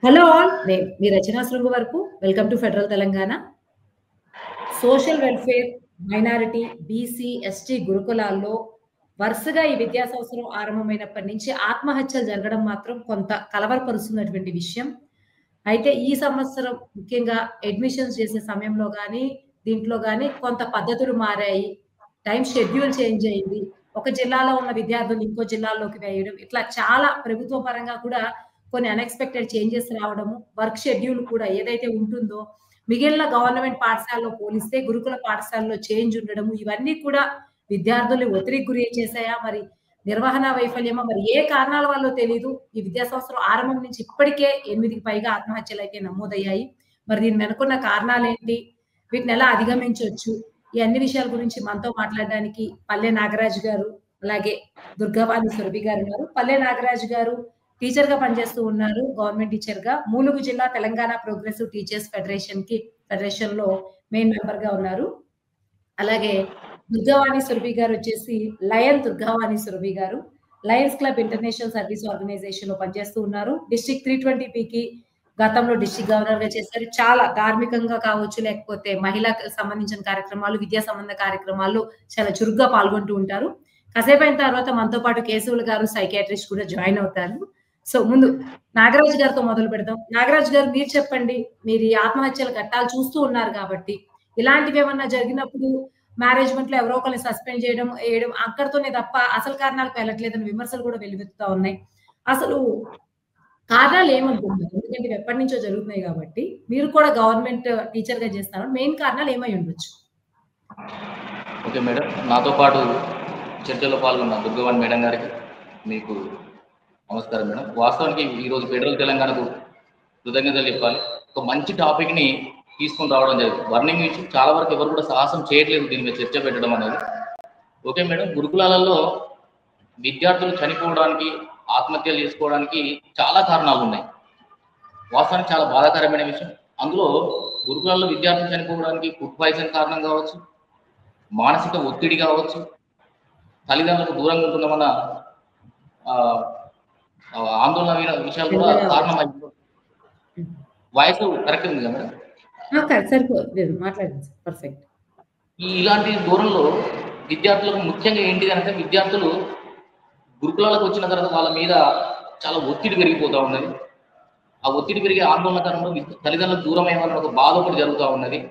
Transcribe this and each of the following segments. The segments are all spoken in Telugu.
హలో ఆల్, నేను మీ రచనా శృంగు వరకు. Welcome to federal Telangana. Social welfare, minority, BC, ST గురుకులాల్లో వరుసగా ఈ విద్యా సంవత్సరం ఆరంభమైనప్పటి నుంచి ఆత్మహత్యలు జరగడం మాత్రం కొంత కలవరపరుస్తున్నటువంటి విషయం. అయితే ఈ సంవత్సరం ముఖ్యంగా అడ్మిషన్స్ చేసే సమయంలో గానీ, దీంట్లో గానీ కొంత పద్ధతులు మారాయి. టైమ్ షెడ్యూల్ చేంజ్ అయింది. ఒక జిల్లాలో ఉన్న విద్యార్థులు ఇంకో జిల్లాల్లోకి వేయడం. ఇట్లా చాలా ప్రభుత్వ పరంగా కూడా కొన్ని అన్‌ఎక్స్‌పెక్టెడ్ చేంజెస్ రావడము. వర్క్ షెడ్యూల్ కూడా ఏదైతే ఉంటుందో మిగిలిన గవర్నమెంట్ పాఠశాలలో పోలిస్తే గురుకుల పాఠశాలలో చేంజ్ ఉండడము. ఇవన్నీ కూడా విద్యార్థుల్ని ఒత్తిడికి గురి చేశాయా? మరి నిర్వహణ వైఫల్యమా? మరి ఏ కారణాల వల్లో తెలీదు. ఈ విద్యా సంవత్సరం ఆరంభం నుంచి ఇప్పటికే 8కి పైగా ఆత్మహత్యలైతే నమోదయ్యాయి. మరి దీని వెనుకున్న కారణాలేంటి? వీటినెలా అధిగమించొచ్చు? ఈ అన్ని విషయాల గురించి మనతో మాట్లాడడానికి పల్లె నాగరాజు గారు, అలాగే దుర్గావాణి సురభి గారున్నారు. పల్లె నాగరాజు గారు టీచర్‌గా పనిచేస్తూ ఉన్నారు. గవర్నమెంట్ టీచర్‌గా. ములుగు జిల్లా తెలంగాణ ప్రోగ్రెసివ్ టీచర్స్ ఫెడరేషన్‌లో మెయిన్ మెంబర్‌గా ఉన్నారు. అలాగే దుర్గావాణి సురభి గారొచ్చేసి దుర్గావాణి సురభి గారు లయన్స్ క్లబ్ ఇంటర్నేషనల్ సర్వీస్ ఆర్గనైజేషన్‌లో పనిచేస్తూ ఉన్నారు. డిస్ట్రిక్ట్ 320పికి గతంలో డిస్ట్రిక్ట్ గవర్నర్‌గా చేశారు. చాలా ధార్మికంగా కావచ్చు, లేకపోతే మహిళలకు సంబంధించిన కార్యక్రమాలు, విద్యా సంబంధ కార్యక్రమాల్లో చాలా చురుగ్గా పాల్గొంటూ ఉంటారు. కాసేపయిన తర్వాత మనతో పాటు కేశవులు గారు సైకియాట్రిస్ట్ కూడా జాయిన్ అవుతారు. సో, ముందు నాగరాజు గారితో మొదలు పెడదాం. నాగరాజు గారు మీరు చెప్పండి. మీరు ఈ ఆత్మహత్యల ఘట్టాలు చూస్తూ ఉన్నారు కాబట్టి, ఇలాంటివేమన్నా జరిగినప్పుడు మేనేజ్‌మెంట్‌లో ఎవరో ఒకళ్ళని సస్పెండ్ ఏయడం అక్కడితోనే తప్ప అసలు కారణాలకు వెళ్ళట్లేదని విమర్శలు కూడా వెల్లువెత్తుతా ఉన్నాయి. అసలు కారణాలు ఏమనుకుంటున్నారు? ఎందుకంటే ఇవి ఎప్పటినుంచో జరుగుతున్నాయి కాబట్టి, మీరు కూడా గవర్నమెంట్ టీచర్‌గా చేస్తున్నారు. మెయిన్ కారణాలు ఏమై ఉండొచ్చు? Okay madam. నాతో పాటు చర్చలో పాల్గొన్న దుర్గవాణి మేడం గారికి మీకు నమస్కారం మేడం. వాస్తవానికి ఈరోజు ఫెడరల్ తెలంగాణకు కృతజ్ఞతలు చెప్పాలి. ఒక మంచి టాపిక్ని తీసుకొని రావడం జరిగింది. వర్ణింగ్ ఇచ్చి చాలా వరకు ఎవరు కూడా సాహసం చేయట్లేదు దీని మీద చర్చ పెట్టడం అనేది. Okay madam. గురుకులాలలో విద్యార్థులు చనిపోవడానికి, ఆత్మహత్యలు చేసుకోవడానికి చాలా కారణాలు ఉన్నాయి. వాస్తవానికి చాలా బాధాకరమైన విషయం. అందులో గురుకులాల్లో విద్యార్థులు చనిపోవడానికి ఫుడ్ పాయిజన్ కారణం కావచ్చు, మానసిక ఒత్తిడి కావచ్చు, తల్లిదండ్రులకు దూరంగా ఉంటున్నామన్న ఆందోళన విషయాలు కూడా కారణమై. వాయిస్ కరెక్ట్ ఉంది కదా మేడం? మాట్లాడండి. పర్ఫెక్ట్. ఇలాంటి దూరంలో విద్యార్థులకు ముఖ్యంగా ఏంటిది అంటే, విద్యార్థులు గురుకులాలకు వచ్చిన తర్వాత వాళ్ళ మీద చాలా ఒత్తిడి పెరిగిపోతూ ఉన్నది. ఆ ఒత్తిడి పెరిగే ఆందోళన కారణంలో తల్లిదండ్రులకు దూరం అయ్యామన్న ఒక బాధ ఒకటి జరుగుతూ ఉన్నది.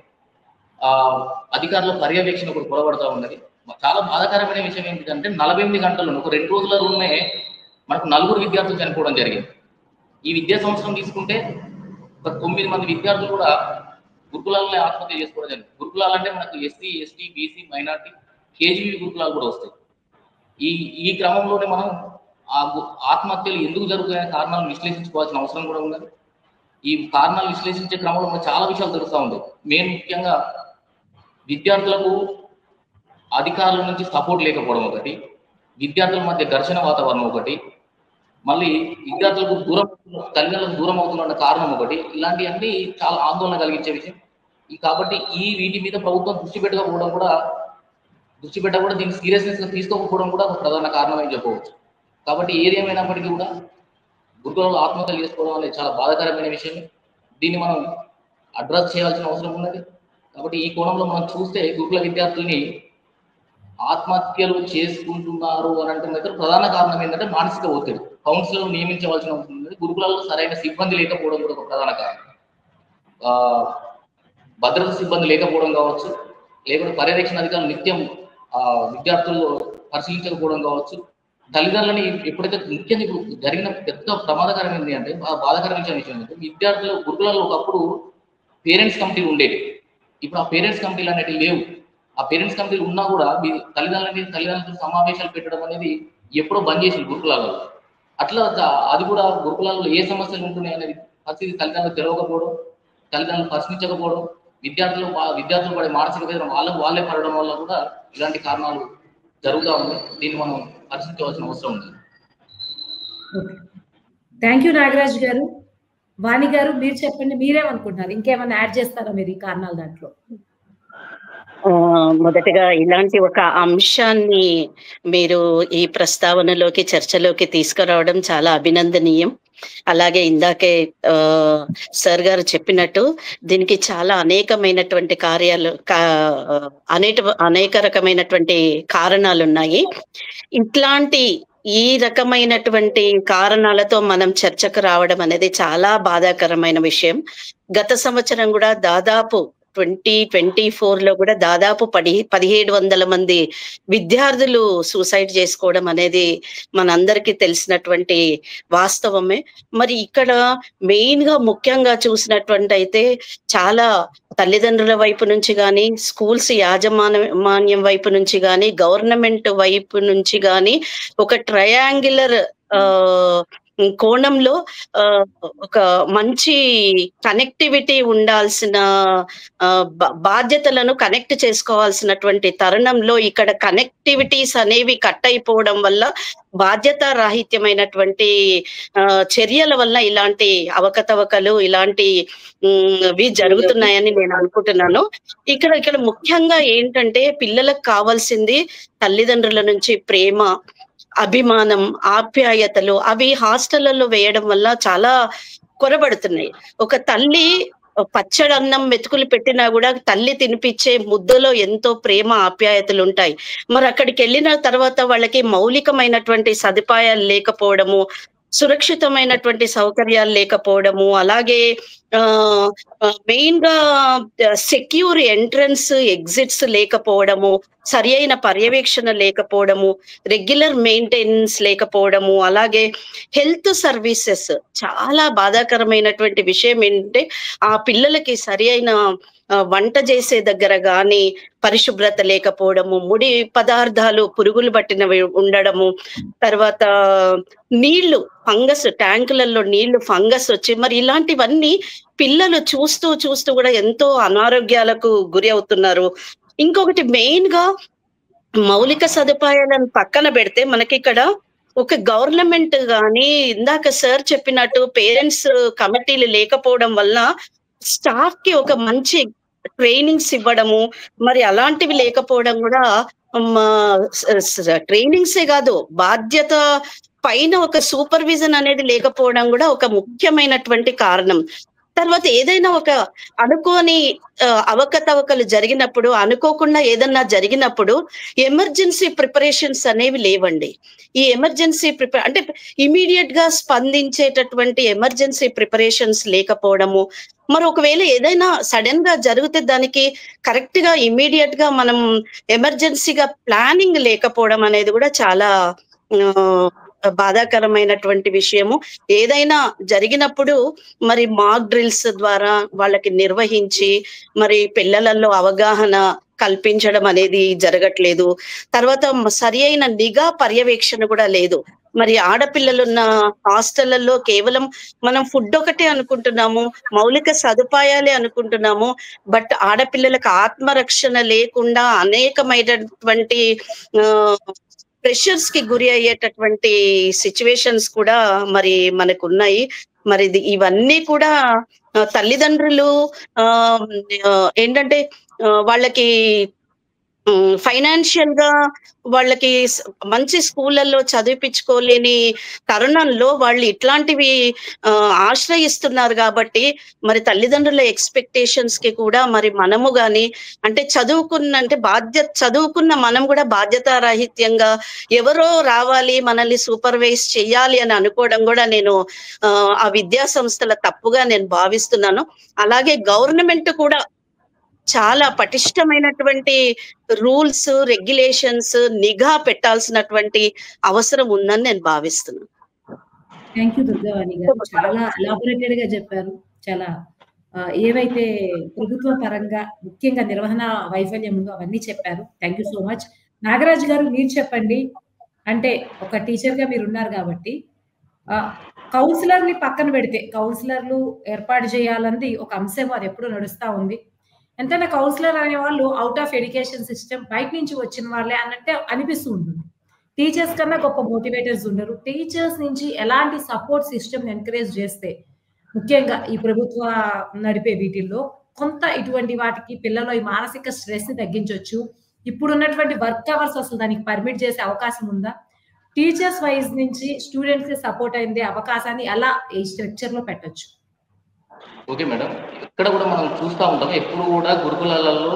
అధికారుల పర్యవేక్షణ ఒకటి పొరబడుతూ ఉన్నది. చాలా బాధాకరమైన విషయం ఏంటంటే, 48 గంటల్లో ఒక 2 రోజుల రూమే మనకు 4 విద్యార్థులు చనిపోవడం జరిగింది. ఈ విద్యా సంవత్సరం తీసుకుంటే ఒక 9 మంది విద్యార్థులు కూడా గురుకులాలనే ఆత్మహత్య చేసుకోవడం జరిగింది. గురుకులాలు అంటే మనకు SC, ST, BC, minority, KGB గురుకులాలు కూడా వస్తాయి. ఈ క్రమంలోనే మనం ఆత్మహత్యలు ఎందుకు జరుగుతాయనే కారణాలను విశ్లేషించుకోవాల్సిన అవసరం కూడా ఉన్నది. ఈ కారణాలు విశ్లేషించే క్రమంలో మనకు చాలా విషయాలు తెలుస్తూ ఉంది. మెయిన్ ముఖ్యంగా విద్యార్థులకు అధికారుల నుంచి సపోర్ట్ లేకపోవడం ఒకటి, విద్యార్థుల మధ్య ఘర్షణ వాతావరణం ఒకటి, మళ్ళీ విద్యార్థులకు తల్లిదండ్రులకు దూరం అవుతున్న కారణం ఒకటి. ఇలాంటివన్నీ చాలా ఆందోళన కలిగించే విషయం. కాబట్టి వీటి మీద ప్రభుత్వం దృష్టి పెట్టకుండా దీన్ని సీరియస్నెస్గా తీసుకోకపోవడం కూడా ఒక ప్రధాన కారణమని చెప్పవచ్చు. కాబట్టి ఏది ఏమైనప్పటికీ కూడా గురుకులంలో ఆత్మహత్యలు చేసుకోవడం అనేది చాలా బాధాకరమైన విషయం. దీన్ని మనం అడ్రస్ చేయాల్సిన అవసరం ఉన్నది. కాబట్టి ఈ కోణంలో మనం చూస్తే గురుకుల విద్యార్థుల్ని ఆత్మహత్యలు చేసుకుంటున్నారు అని అంటే ప్రధాన కారణం ఏంటంటే మానసిక ఒత్తిడి. కౌన్సిలర్లు నియమించవలసిన అవసరం ఉంది. గురుకులాల్లో సరైన సిబ్బంది లేకపోవడం కూడా ఒక ప్రధాన కారణం. భద్రత సిబ్బంది లేకపోవడం కావచ్చు, లేకపోతే పర్యవేక్షణ అధికారులు నిత్యం విద్యార్థులు పరిశీలించకపోవడం కావచ్చు. తల్లిదండ్రులని ఎప్పుడైతే ముఖ్యంగా ఇప్పుడు జరిగిన పెద్ద ప్రమాదకరమైనది అంటే, బాధాకరమైన విషయం అంటే, విద్యార్థులు గురుకులాల్లో ఒకప్పుడు పేరెంట్స్ కమిటీలు ఉండేవి. ఇప్పుడు ఆ పేరెంట్స్ కమిటీలు అనేవి లేవు. ఆ పేరెంట్స్ కమిటీలు ఉన్నా కూడా తల్లిదండ్రులతో సమావేశాలు పెట్టడం అనేది ఎప్పుడో బంద్ చేసింది గురుకులాలలో. అట్లా అది కూడా గురుకులాలలో ఏ సమస్యలు ఉంటున్నాయి అనేది పరిస్థితి తల్లిదండ్రులు తెలియకపోవడం, తల్లిదండ్రులు ప్రశ్నించకపోవడం, విద్యార్థులు పడే మానసిక వేదన వాళ్ళే పడడం వల్ల కూడా ఇలాంటి కారణాలు జరుగుతూ ఉన్నాయి. దీన్ని మనం పరిశీలించవలసిన అవసరం ఉంది. థ్యాంక్ యూ నాగరాజు గారు. వాణి గారు మీరు చెప్పండి, మీరేమనుకుంటున్నారు? ఇంకేమైనా యాడ్ చేస్తారా మీరు ఈ కారణాల దాంట్లో? మొదటగా ఇలాంటి ఒక అంశాన్ని మీరు ఈ ప్రస్తావనలోకి, చర్చలోకి తీసుకురావడం చాలా అభినందనీయం. అలాగే ఇందాకే సార్ గారు చెప్పినట్టు దీనికి చాలా అనేకమైనటువంటి అనేక రకమైనటువంటి కారణాలున్నాయి. ఇట్లాంటి ఈ రకమైనటువంటి కారణాలతో మనం చర్చకు రావడం అనేది చాలా బాధాకరమైన విషయం. గత సంవత్సరం కూడా దాదాపు 2024లో కూడా దాదాపు 1700 మంది విద్యార్థులు సూసైడ్ చేసుకోవడం అనేది మనందరికీ తెలిసినటువంటి వాస్తవమే. మరి ఇక్కడ మెయిన్ గా ముఖ్యంగా చూసినటువంటి అయితే చాలా తల్లిదండ్రుల వైపు నుంచి కానీ, స్కూల్స్ యాజమాన్యం వైపు నుంచి కానీ, గవర్నమెంట్ వైపు నుంచి కానీ ఒక ట్రయాంగులర్ కోణంలో ఒక మంచి కనెక్టివిటీ ఉండాల్సిన బాధ్యతలను కనెక్ట్ చేసుకోవాల్సినటువంటి తరుణంలో ఇక్కడ కనెక్టివిటీస్ అనేవి కట్ అయిపోవడం వల్ల బాధ్యత రాహిత్యమైనటువంటి చర్యల వల్ల ఇలాంటి అవకతవకలు ఇలాంటివి జరుగుతున్నాయని నేను అనుకుంటున్నాను. ఇక్కడ ముఖ్యంగా ఏంటంటే పిల్లలకు కావాల్సింది తల్లిదండ్రుల నుంచి ప్రేమ, అభిమానం, ఆప్యాయతలు అవి హాస్టళ్లలో వేయడం వల్ల చాలా కొరబడుతున్నాయి. ఒక తల్లి పచ్చడి అన్నం మెతుకులు పెట్టినా కూడా తల్లి తినిపించే ముద్దలో ఎంతో ప్రేమ ఆప్యాయతలు ఉంటాయి. మరి అక్కడికి వెళ్ళిన తర్వాత వాళ్ళకి మౌలికమైనటువంటి సదుపాయాలు లేకపోవడము, సురక్షితమైనటువంటి సౌకర్యాలు లేకపోవడము, అలాగే మెయిన్ గా సెక్యూర్ ఎంట్రన్స్ ఎగ్జిట్స్ లేకపోవడము, సరి అయిన పర్యవేక్షణ లేకపోవడము, రెగ్యులర్ మెయింటెనెన్స్ లేకపోవడము, అలాగే హెల్త్ సర్వీసెస్ చాలా బాధాకరమైనటువంటి విషయం ఏంటంటే ఆ పిల్లలకి సరి అయిన వంట చేసే దగ్గర గాని పరిశుభ్రత లేకపోవడము, ముడి పదార్థాలు పురుగులు పట్టినవి ఉండడము, తర్వాత నీళ్లు ఫంగస్, ట్యాంకులలో నీళ్లు ఫంగస్ వచ్చి మరి ఇలాంటివన్నీ పిల్లలు చూస్తూ కూడా ఎంతో అనారోగ్యాలకు గురి అవుతున్నారు. ఇంకొకటి మెయిన్ గా మౌలిక సదుపాయాలను పక్కన పెడితే మనకి ఇక్కడ ఒక గవర్నమెంట్ గాని ఇందాక సార్ చెప్పినట్టు పేరెంట్స్ కమిటీలు లేకపోవడం వల్ల స్టాఫ్ కి ఒక మంచి ట్రైనింగ్స్ ఇవ్వడము, మరి అలాంటివి లేకపోవడం కూడా ట్రైనింగ్సే కాదు బాధ్యత పైన ఒక సూపర్విజన్ అనేది లేకపోవడం కూడా ఒక ముఖ్యమైనటువంటి కారణం. తర్వాత ఏదైనా ఒక అనుకోని అవకతవకలు జరిగినప్పుడు, అనుకోకుండా ఏదన్నా జరిగినప్పుడు ఎమర్జెన్సీ ప్రిపరేషన్స్ అనేవి లేవండి. ఈ ఎమర్జెన్సీ అంటే ఇమీడియట్ గా స్పందించేటటువంటి ఎమర్జెన్సీ ప్రిపరేషన్స్ లేకపోవడము, మరి ఒకవేళ ఏదైనా సడన్ గా జరిగితే దానికి కరెక్ట్ గా ఇమీడియట్ గా మనం ఎమర్జెన్సీగా ప్లానింగ్ లేకపోవడం అనేది కూడా చాలా బాధాకరమైనటువంటి విషయము. ఏదైనా జరిగినప్పుడు మరి మాక్ డ్రిల్స్ ద్వారా వాళ్ళకి నిర్వహించి మరి పిల్లలలో అవగాహన కల్పించడం అనేది జరగట్లేదు. తర్వాత సరి అయిన నిఘా పర్యవేక్షణ కూడా లేదు. మరి ఆడపిల్లలున్న హాస్టళ్లలో కేవలం మనం ఫుడ్ ఒకటే అనుకుంటున్నాము, మౌలిక సదుపాయాలే అనుకుంటున్నాము. బట్ ఆడపిల్లలకు ఆత్మరక్షణ లేకుండా అనేకమైనటువంటి ప్రెషర్స్ కి గురి అయ్యేటటువంటి సిచ్యువేషన్స్ కూడా మరి మనకు ఉన్నాయి. మరి ఇవన్నీ కూడా తల్లిదండ్రులు ఏంటంటే వాళ్ళకి ఫైనాన్షియల్ గా వాళ్ళకి మంచి స్కూళ్ళల్లో చదివిపించుకోలేని తరుణంలో వాళ్ళు ఇట్లాంటివి ఆశ్రయిస్తున్నారు కాబట్టి మరి తల్లిదండ్రుల ఎక్స్పెక్టేషన్స్ కి కూడా మరి మనము గాని అంటే చదువుకున్న మనం కూడా బాధ్యతారాహిత్యంగా ఎవరో రావాలి మనల్ని సూపర్వైజ్ చెయ్యాలి అని అనుకోవడం కూడా నేను ఆ విద్యా సంస్థల తప్పుగా నేను భావిస్తున్నాను. అలాగే గవర్నమెంట్ కూడా చాలా పటిష్టమైనటువంటి రూల్స్, రెగ్యులేషన్స్, నిఘా పెట్టాల్సినటువంటి అవసరం ఉందని నేను భావిస్తున్నాను. థ్యాంక్ యూ దుర్గావాణి గారు, చాలా ఎలాబొరేటెడ్ గా చెప్పారు. చాలా ఏవైతే ప్రభుత్వ పరంగా ముఖ్యంగా నిర్వహణ వైఫల్యం ఉందో అవన్నీ చెప్పారు. Thank you so much. Nagaraju గారు మీరు చెప్పండి. అంటే ఒక టీచర్ గా మీరు ఉన్నారు కాబట్టి కౌన్సిలర్ ని పక్కన పెడితే కౌన్సిలర్లు ఏర్పాటు చేయాలన్నది ఒక అంశం, అది ఎప్పుడూ నడుస్తా ఉంది. ఎంతైనా కౌన్సిలర్ అనే వాళ్ళు అవుట్ ఆఫ్ ఎడ్యుకేషన్ సిస్టమ్ బయట నుంచి వచ్చిన వాళ్ళే అన్నట్టే అనిపిస్తూ ఉంటుంది. టీచర్స్ కన్నా గొప్ప మోటివేటర్స్ ఉండరు. టీచర్స్ నుంచి ఎలాంటి సపోర్ట్ సిస్టమ్ ఎంకరేజ్ చేస్తే ముఖ్యంగా ఈ ప్రభుత్వ నడిపే వీటిల్లో కొంత ఇటువంటి వాటికి పిల్లలు ఈ మానసిక స్ట్రెస్ ని తగ్గించవచ్చు. ఇప్పుడు ఉన్నటువంటి వర్క్ అవర్స్ అసలు దానికి పర్మిట్ చేసే అవకాశం ఉందా? టీచర్స్ వైజ్ నుంచి స్టూడెంట్స్ కి సపోర్ట్ అయిందే అవకాశాన్ని ఎలా ఈ స్ట్రక్చర్ లో పెట్టొచ్చు? ఓకే మేడం, ఇక్కడ కూడా మనం చూస్తూ ఉంటాం ఎప్పుడు కూడా గురుకులాలలో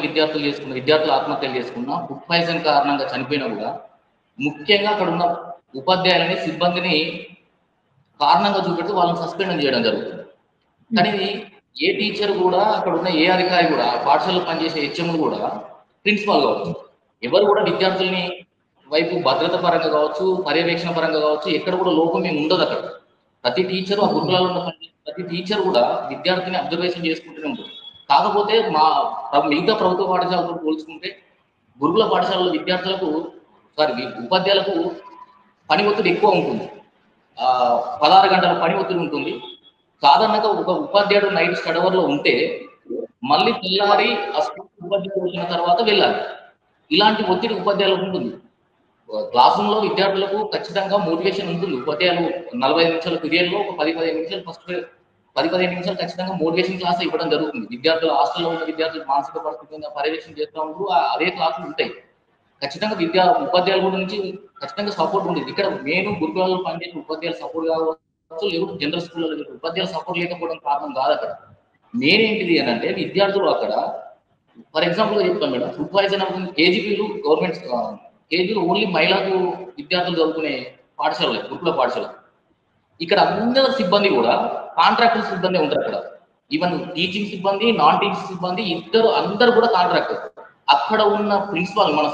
విద్యార్థులు ఆత్మహత్యలు చేసుకున్న ఫుడ్ పాయిజన్ కారణంగా చనిపోయినా కూడా ముఖ్యంగా అక్కడ ఉన్న ఉపాధ్యాయులని సిబ్బందిని కారణంగా చూపెడుతూ వాళ్ళని సస్పెండ్ చేయడం జరుగుతుంది. కానీ ఏ టీచర్ కూడా అక్కడ ఉన్న ఏ అధికారి కూడా పాఠశాలలో పనిచేసే హెచ్ఎంలు కూడా ప్రిన్సిపాల్ కావచ్చు ఎవరు కూడా విద్యార్థుల్ని వైపు భద్రత పరంగా కావచ్చు పర్యవేక్షణ పరంగా కావచ్చు ఎక్కడ కూడా లోపం ఏమి ఉండదు. అక్కడ ప్రతి టీచరు ఆ గురుకులాల్లో ఉన్న ప్రతి టీచర్ కూడా విద్యార్థిని అబ్జర్వేషన్ చేసుకుంటూనే ఉంటుంది. కాకపోతే మిగతా ప్రభుత్వ పాఠశాలతో పోల్చుకుంటే గురుకుల పాఠశాలలో ఉపాధ్యాయులకు పని ఒత్తిడి ఎక్కువ ఉంటుంది. 16 గంటల పని ఒత్తిడి ఉంటుంది. సాధారణంగా ఒక ఉపాధ్యాయుడు నైట్ స్టడీ అవర్లో ఉంటే మళ్ళీ తెల్లారి ఆ స్కూల్ ఉపాధ్యాయుడు వచ్చిన తర్వాత వెళ్ళాలి. ఇలాంటి ఒత్తిడి ఉపాధ్యాయులకు ఉంటుంది. క్లాస్ రూమ్ లో విద్యార్థులకు ఖచ్చితంగా మోటివేషన్ ఉంటుంది. ఉపాధ్యాయులు 45 నిమిషాల పీరియడ్లో ఒక 10-15 నిమిషాలు 10-15 నిమిషాలు ఖచ్చితంగా మోటివేషన్ క్లాస్ ఇవ్వడం జరుగుతుంది. విద్యార్థులు హాస్టల్లో ఉన్న విద్యార్థులు మానసిక పరిస్థితి పర్యవేక్షణ చేస్తూ ఉంటూ అదే క్లాసులు ఉంటాయి. ఖచ్చితంగా ఉపాధ్యాయుల నుంచి ఖచ్చితంగా సపోర్ట్ ఉంటుంది. ఇక్కడ నేను గురుకులాల్లో పనిచేసిన ఉపాధ్యాయుల సపోర్ట్ కావచ్చు, లేకపోతే జనరల్ స్కూల్లో ఉపాధ్యాయుల సపోర్ట్ లేకపోవడం కారణం కాదు. అక్కడ మెయిన్ ఏంటిది అని అంటే విద్యార్థులు అక్కడ ఫర్ ఎగ్జాంపుల్ గా చెప్తాను మేడం, ఫుడ్ పాయిజన్ అవుతుంది. కేజీలు ఓన్లీ మహిళలకు విద్యార్థులు చదువుకునే పాఠశాలలు గురుకుల పాఠశాల. ఇక్కడ అందరి సిబ్బంది కూడా కాంట్రాక్టర్ సిబ్బంది ఉంటారు. అక్కడ ఈవెన్ టీచింగ్ సిబ్బంది నాన్ టీచింగ్ సిబ్బంది అందరూ కూడా కాంట్రాక్టర్. అక్కడ ఉన్న ప్రిన్సిపాల్ మన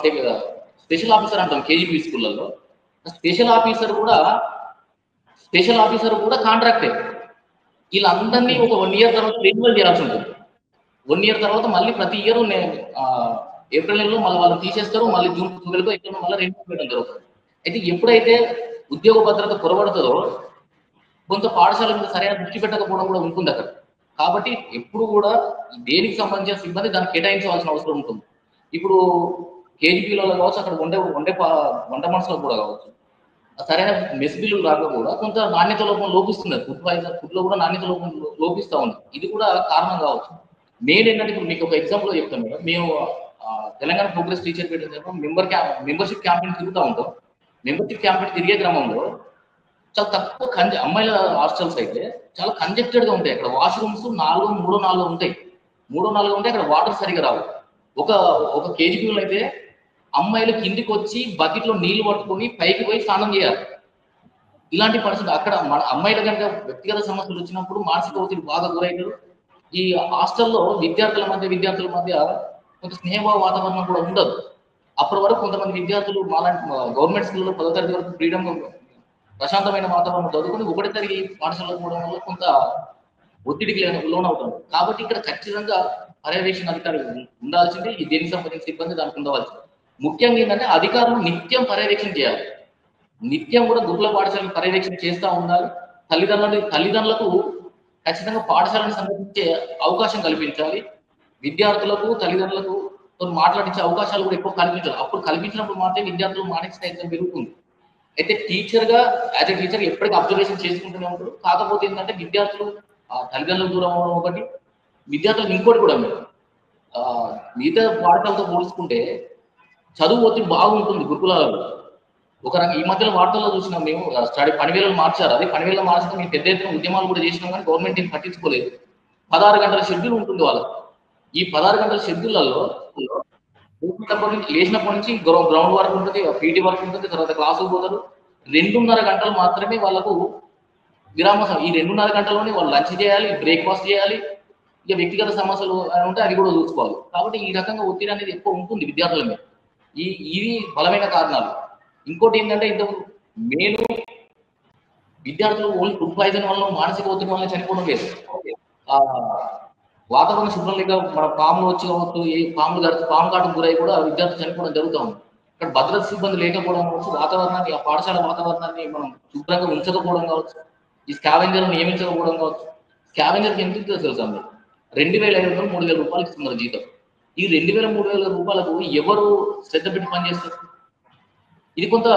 స్పెషల్ ఆఫీసర్ అంటాం కేజీపీ స్కూళ్ళల్లో, స్పెషల్ ఆఫీసర్ కూడా కాంట్రాక్టే. వీళ్ళందరినీ ఒక 1 ఇయర్ తర్వాత రెన్యువల్ చేయాల్సి ఉంటుంది. 1 ఇయర్ తర్వాత మళ్ళీ ప్రతి ఇయర్ ఏప్రిల్ నెలలో మళ్ళీ వాళ్ళు తీసేస్తారు. మళ్ళీ జూన్ 12 ఎక్కడ మళ్ళీ రెన్యువల్ చేయడం జరుగుతుంది. అయితే ఎప్పుడైతే ఉద్యోగ భద్రత కొరబడుతుందో కొంత పాఠశాల మీద సరైన దృష్టి పెట్టకపోవడం కూడా ఉంటుంది అక్కడ. కాబట్టి ఎప్పుడు కూడా దేనికి సంబంధించిన సిబ్బంది దాన్ని కేటాయించవలసిన అవసరం ఉంటుంది. ఇప్పుడు కేజీపీలలో కావచ్చు, అక్కడ వంట మనుషులకు కూడా కావచ్చు, సరైన మెస్ బిల్లులు రాక కూడా కొంత నాణ్యత లోపం లోపిస్తున్నారు. ఫుడ్లో కూడా నాణ్యత లోపం లోపిస్తూ ఉంది. ఇది కూడా కారణం కావచ్చు. మెయిన్ ఏంటంటే ఇప్పుడు మీకు ఒక ఎగ్జాంపుల్ చెప్తాను మేడం. మేము తెలంగాణ ప్రోగ్రెస్ టీచర్ పెట్టిన మెంబర్షిప్ క్యాంపెయిన్ తిరుగుతూ ఉంటాం. మెంబర్షిప్ క్యాంపెయిన్ తిరిగే క్రమంలో చాలా తక్కువ అమ్మాయిల హాస్టల్స్ అయితే చాలా కంజెక్టెడ్ గా ఉంటాయి. అక్కడ వాష్రూమ్స్ 3-4 ఉంటాయి. 3-4 ఉంటాయి. అక్కడ వాటర్ సరిగా రావు. ఒక కేజీపీలో అయితే అమ్మాయిలు కిందికి వచ్చి బకెట్లో నీళ్లు పట్టుకొని పైకి పోయి స్నానం చేయాలి. ఇలాంటి పరిస్థితి అక్కడ మన అమ్మాయిల కనుక వ్యక్తిగత సమస్యలు వచ్చినప్పుడు మానసిక ఒత్తిడి బాగా గురవుతారు. ఈ హాస్టల్లో విద్యార్థుల మధ్య కొంత స్నేహభావ వాతావరణం కూడా ఉండదు. అప్పటి వరకు కొంతమంది విద్యార్థులు మాలాంటి గవర్నమెంట్ స్కూల్లో 10వ తరగతి వరకు ఫ్రీడమ్ ప్రశాంతమైన వాతావరణం చదువుకుని ఒకటి తరగతి పాఠశాలలో పోవడం వల్ల కొంత ఒత్తిడికి లోనవుతారు. కాబట్టి ఇక్కడ ఖచ్చితంగా పర్యవేక్షణ అధికారులు ఉండాల్సిందే. ఈ దేనికి సంబంధించిన సిబ్బంది దానికి ఉండవలసింది. ముఖ్యంగా ఏంటంటే అధికారులు నిత్యం పర్యవేక్షణ చేయాలి. నిత్యం కూడా గురుకుల పాఠశాలను పర్యవేక్షణ చేస్తూ ఉండాలి. తల్లిదండ్రులకు ఖచ్చితంగా పాఠశాలను సందర్శించే అవకాశం కల్పించాలి. విద్యార్థులకు తల్లిదండ్రులకు మాట్లాడించే అవకాశాలు కూడా ఎక్కువ కల్పించాలి. అప్పుడు కల్పించినప్పుడు మాత్రమే విద్యార్థులు మానసిక స్థైర్యం పెరుగుతుంది. అయితే యాజ్ ఎ టీచర్ ఎప్పటికీ అబ్జర్వేషన్ చేసుకుంటూనే ఉంటారు. కాకపోతే ఏంటంటే విద్యార్థులు తల్లిదండ్రులకు దూరం అవ్వడం ఒకటి, విద్యార్థులకు ఇంకోటి కూడా మిగతా పాఠశాలతో పోల్చుకుంటే చదువు ఒత్తిడి బాగుంటుంది గురుకులాలలో. ఈ మధ్యలో వార్తల్లో చూసినాం మేము, పనివేళలు మార్చారు. అదే పనివేళలు మార్చడం మేము పెద్ద ఎత్తున ఉద్యమాలు కూడా చేసినాం, కానీ గవర్నమెంట్ ఏం పట్టించుకోలేదు. 16 గంటల షెడ్యూల్ ఉంటుంది వాళ్ళకి. ఈ 16 గంటల షెడ్యూళ్లలో లేచినప్పటి నుంచి గ్రౌండ్ వర్క్ ఉంటుంది, పీటీ వర్క్ ఉంటుంది, తర్వాత క్లాసుకు పోతారు. 2.5 గంటలు మాత్రమే వాళ్ళకు విరామ. ఈ 2.5 గంటల్లోనే వాళ్ళు లంచ్ చేయాలి, బ్రేక్ఫాస్ట్ చేయాలి, ఇక వ్యక్తిగత సమస్యలు ఉంటే అవి కూడా చూసుకోవాలి. కాబట్టి ఈ రకంగా ఒత్తిడి అనేది ఎక్కువ ఉంటుంది విద్యార్థుల మీద. ఇవి బలమైన కారణాలు. ఇంకోటి ఏంటంటే మెయిన్ విద్యార్థులు ఓన్లీ ఫుడ్ పాయిజన్ వల్ల మానసిక ఒత్తిడి వల్ల చనిపోవడం లేదు. వాతావరణ శుభ్రం లేక మన పాములు వచ్చి కావచ్చు, పాము కాటుకు గురై కూడా విద్యార్థులు చనిపోవడం జరుగుతూ ఉంది. ఇక్కడ భద్రత సిబ్బంది లేకపోవడం కావచ్చు, వాతావరణాన్ని ఆ పాఠశాల వాతావరణాన్ని మనం శుభ్రంగా ఉంచకపోవడం కావచ్చు, ఈ స్కావెంజర్ నియమించకపోవడం కావచ్చు. స్కావెంజర్కి ఎంత తెలుసా అండి? 2,500-3,000 రూపాయలు ఇస్తున్నారు జీతం. ఈ 2,000-3,000 రూపాయలకు ఎవరు శ్రద్ధ పెట్టి పనిచేస్తారు? ఇది కొంత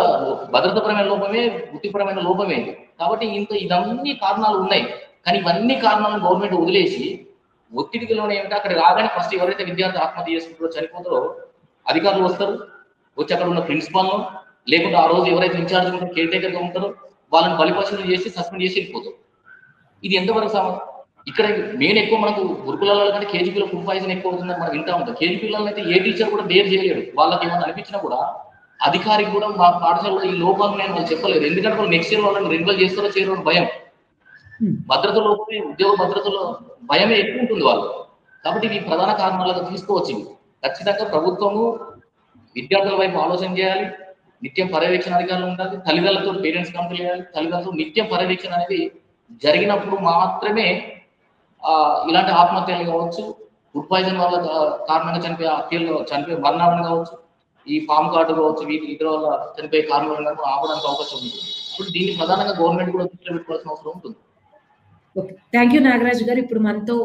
భద్రతాపరమైన లోపమే, వృత్తిపరమైన లోపమే. కాబట్టి ఇదన్నీ కారణాలు ఉన్నాయి. కానీ ఇవన్నీ కారణాలను గవర్నమెంట్ వదిలేసి ఒత్తిడికి లోనే ఏమిటంటే అక్కడ రాగానే ఫస్ట్ ఎవరైతే విద్యార్థి ఆత్మహత్య చేసుకుంటారో చనిపోతారో అధికారులు వస్తారు, వచ్చి అక్కడ ఉన్న ప్రిన్సిపాల్ను లేకుంటే ఆ రోజు ఎవరైతే ఇన్ఛార్జ్ ఉంటారో కేర్ టేకర్ గా ఉంటారో వాళ్ళని బలిపశువులు చేసి సస్పెండ్ చేసి వెళ్ళిపోతారు. ఇది ఎంతవరకు ఇక్కడ మెయిన్ ఎక్కువ మనకు గురుకులాల కంటే కేజీపీలో ఫుడ్ పాయిజన్ ఎక్కువ అవుతుందని మనం వింటా ఉంటాం. కేజీపీలలో అయితే ఏ టీచర్ కూడా డేర్ చేయలేడు. వాళ్ళకి ఏమైనా అనిపించినా కూడా అధికారికి కూడా మా పాఠశాలలో ఈ లోపాలు నేను వాళ్ళు చెప్పలేదు. ఎందుకంటే వాళ్ళు నెక్స్ట్ ఇయర్ వాళ్ళని రెన్యువల్ చేస్తారో చేయరో భయం, భద్రత లోపమే ఉద్యోగ భద్రతలో భయమే ఎక్కువ ఉంటుంది వాళ్ళు. కాబట్టి ఇవి ప్రధాన కారణాలుగా తీసుకోవచ్చు. ఖచ్చితంగా ప్రభుత్వము విద్యార్థుల వైపు ఆలోచన చేయాలి, నిత్యం పర్యవేక్షణ అధికారులు ఉండాలి, తల్లిదండ్రులతో పేరెంట్స్ కమిటీ చేయాలి, తల్లిదండ్రులతో నిత్యం పర్యవేక్షణ అనేది జరిగినప్పుడు మాత్రమే ఇలాంటి ఆత్మహత్యలు కావచ్చు, ఫుడ్ పాయిజన్ వల్ల కారణంగా చనిపోయే హత్యలు చనిపోయే మరణాలను కావచ్చు, ఈ ఫామ్ కార్డు కావచ్చు, వీటి ఇతర వల్ల చనిపోయే కారణాలను ఆపడానికి అవకాశం ఉంటుంది. ఇప్పుడు దీన్ని ప్రధానంగా గవర్నమెంట్ కూడా దృష్టిలో పెట్టుకోవాల్సిన అవసరం ఉంటుంది. ఓకే, థ్యాంక్ యూ నాగరాజు గారు. ఇప్పుడు మనతో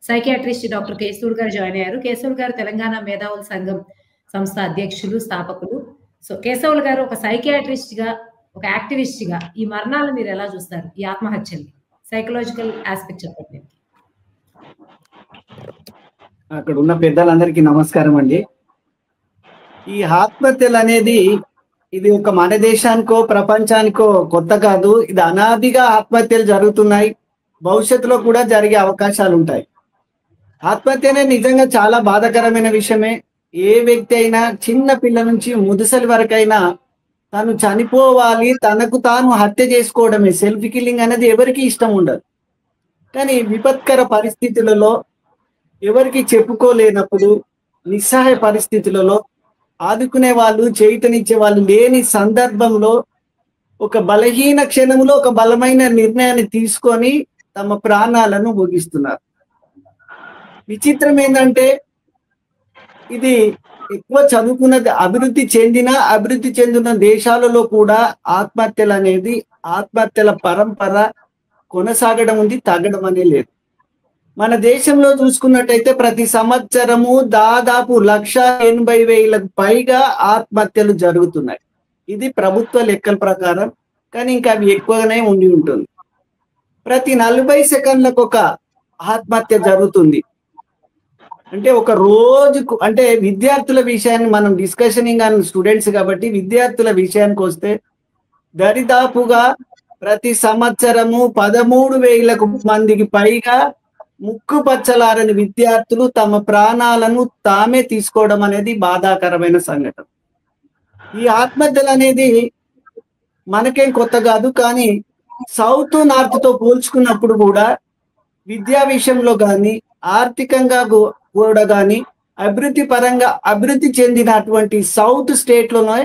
సైకియాట్రిస్ట్ డాక్టర్ కేశవులు గారు జాయిన్ అయ్యారు. కేశవులు గారు తెలంగాణ మేధావుల సంఘం సంస్థ అధ్యక్షులు, స్థాపకులు. సో కేశవులు గారు ఒక సైకియాట్రిస్ట్ గా, ఒక యాక్టివిస్ట్ గా ఈ మరణాలను మీరు ఎలా చూస్తారు? ఈ ఆత్మహత్యల్ని సైకలాజికల్ ఆస్పెక్ట్ చెప్పండి. అక్కడ ఉన్న పెద్దలందరికీ నమస్కారం అండి. ఈ ఆత్మహత్యలు అనేది ఇది ఒక మన దేశానికో ప్రపంచానికో కొత్త కాదు. ఇది అనాదిగా ఆత్మహత్యలు జరుగుతున్నాయి, భవిష్యత్తులో కూడా జరిగే అవకాశాలు ఉంటాయి. ఆత్మహత్య అనేది నిజంగా చాలా బాధాకరమైన విషయమే. ఏ వ్యక్తి అయినా చిన్న పిల్ల నుంచి ముదుసలి వరకైనా తను చనిపోవాలి, తనకు తాను హత్య చేసుకోవడమే, సెల్ఫ్ కిల్లింగ్ అనేది ఎవరికి ఇష్టం ఉండదు. కానీ విపత్కర పరిస్థితులలో, ఎవరికి చెప్పుకోలేనప్పుడు, నిస్సహాయ పరిస్థితులలో ఆదుకునే వాళ్ళు, చేయుతనిచ్చే వాళ్ళు లేని సందర్భంలో ఒక బలహీన క్షణంలో ఒక బలమైన నిర్ణయాన్ని తీసుకొని తమ ప్రాణాలను ముగిస్తున్నారు. విచిత్రం ఏంటంటే ఇది ఎక్కువ చదువుకున్న అభివృద్ధి చెందిన దేశాలలో కూడా ఆత్మహత్యలు అనేది, ఆత్మహత్యల పరంపర కొనసాగడం ఉంది, తగ్గడం అనే లేదు. మన దేశంలో చూసుకున్నట్టయితే ప్రతి సంవత్సరము దాదాపు 1,80,000 పైగా ఆత్మహత్యలు జరుగుతున్నాయి. ఇది ప్రభుత్వ లెక్కల ప్రకారం, కానీ ఇంకా అవి ఎక్కువగానే ఉండి ఉంటుంది. ప్రతి 40 సెకండ్లకు ఒక ఆత్మహత్య జరుగుతుంది. అంటే ఒక రోజుకు, అంటే విద్యార్థుల విషయాన్ని మనం డిస్కషనింగ్ అండ్ స్టూడెంట్స్ కాబట్టి విద్యార్థుల విషయానికి వస్తే దరిదాపుగా ప్రతి సంవత్సరము 13,000 మందికి పైగా ముక్కుపచ్చలారని విద్యార్థులు తమ ప్రాణాలను తామే తీసుకోవడం అనేది బాధాకరమైన సంఘటన. ఈ ఆత్మహత్యలు అనేది మనకేం కొత్త కాదు, కానీ సౌత్ నార్త్ తో పోల్చుకున్నప్పుడు కూడా విద్యా విషయంలో కానీ, ఆర్థికంగా కూడా కానీ, అభివృద్ధి పరంగా అభివృద్ధి చెందినటువంటి సౌత్ స్టేట్ లోనే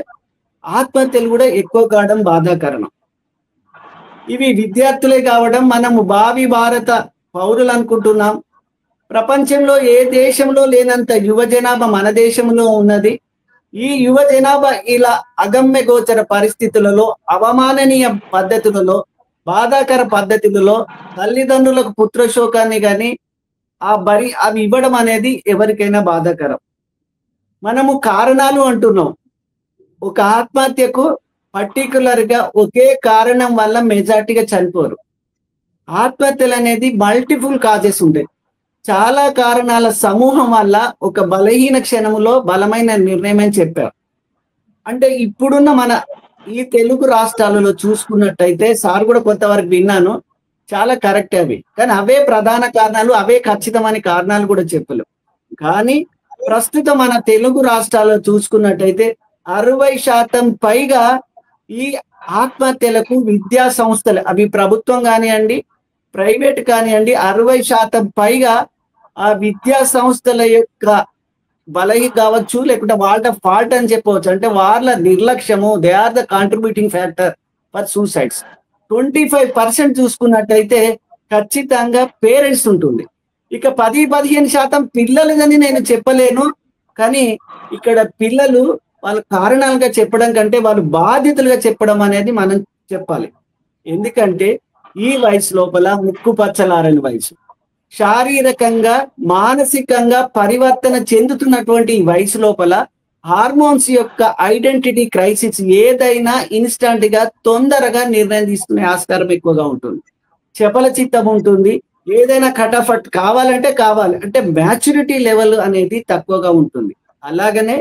ఆత్మహత్యలు కూడా ఎక్కువ కావడం బాధాకరణం. ఇవి విద్యార్థులే కావడం, మనము భావి భారత పౌరులు అనుకుంటున్నాం. ప్రపంచంలో ఏ దేశంలో లేనంత యువ జనాభా మన దేశంలో ఉన్నది. ఈ యువ జనాభా ఇలా అగమ్య గోచర పరిస్థితులలో, అవమాననీయ పద్ధతులలో, బాధాకర పద్ధతులలో తల్లిదండ్రులకు పుత్రశోకాన్ని కానీ అవి ఇవ్వడం అనేది ఎవరికైనా బాధాకరం. మనము కారణాలు అంటున్నాం. ఒక ఆత్మహత్యకు పర్టికులర్ గా ఒకే కారణం వల్ల మెజార్టీగా చనిపోరు. ఆత్మహత్యలు అనేది మల్టిపుల్ కాజెస్ ఉంటాయి. చాలా కారణాల సమూహం వల్ల ఒక బలహీన క్షణంలో బలమైన నిర్ణయం అని చెప్పారు. అంటే ఇప్పుడున్న మన ఈ తెలుగు రాష్ట్రాలలో చూసుకున్నట్టయితే, సార్ కూడా కొంతవరకు విన్నాను, చాలా కరెక్ట్ అవి. కానీ అవే ప్రధాన కారణాలు, అవే ఖచ్చితమైన కారణాలు కూడా చెప్పలేం. కానీ ప్రస్తుతం మన తెలుగు రాష్ట్రాల్లో చూసుకున్నట్టయితే 60% పైగా ఈ ఆత్మహత్యలకు విద్యా సంస్థలు, అవి ప్రభుత్వం కానివ్వండి, ప్రైవేట్ కానివ్వండి, 60% పైగా ఆ విద్యా సంస్థల యొక్క బలహీ కావచ్చు, లేకుంటే వాళ్ళ ఫాల్ట్ అని చెప్పవచ్చు. అంటే వాళ్ళ నిర్లక్ష్యము, they are the contributing factor for suicides. 25% చూసుకున్నట్టయితే ఖచ్చితంగా పేరెంట్స్ ఉంటుంది. ఇక 10-15% పిల్లలుగాని నేను చెప్పలేను. కానీ ఇక్కడ పిల్లలు వాళ్ళ కారణాలుగా చెప్పడం కంటే వాళ్ళు బాధితులుగా చెప్పడం అనేది మనం చెప్పాలి. ఎందుకంటే ఈ వయసు లోపల ముక్కుపచ్చలారని వయసు, శారీరకంగా మానసికంగా పరివర్తన చెందుతున్నటువంటి ఈ వయసు లోపల హార్మోన్స్ యొక్క ఐడెంటిటీ క్రైసిస్ ఏదైనా ఇన్స్టంట్ గా తొందరగా నిర్ణయం తీసుకునే ఆస్కారం ఎక్కువగా ఉంటుంది. చపల చిత్తం ఉంటుంది. ఏదైనా కటాఫట్ కావాలంటే కావాలి, అంటే మ్యాచ్యూరిటీ లెవెల్ అనేది తక్కువగా ఉంటుంది. అలాగనే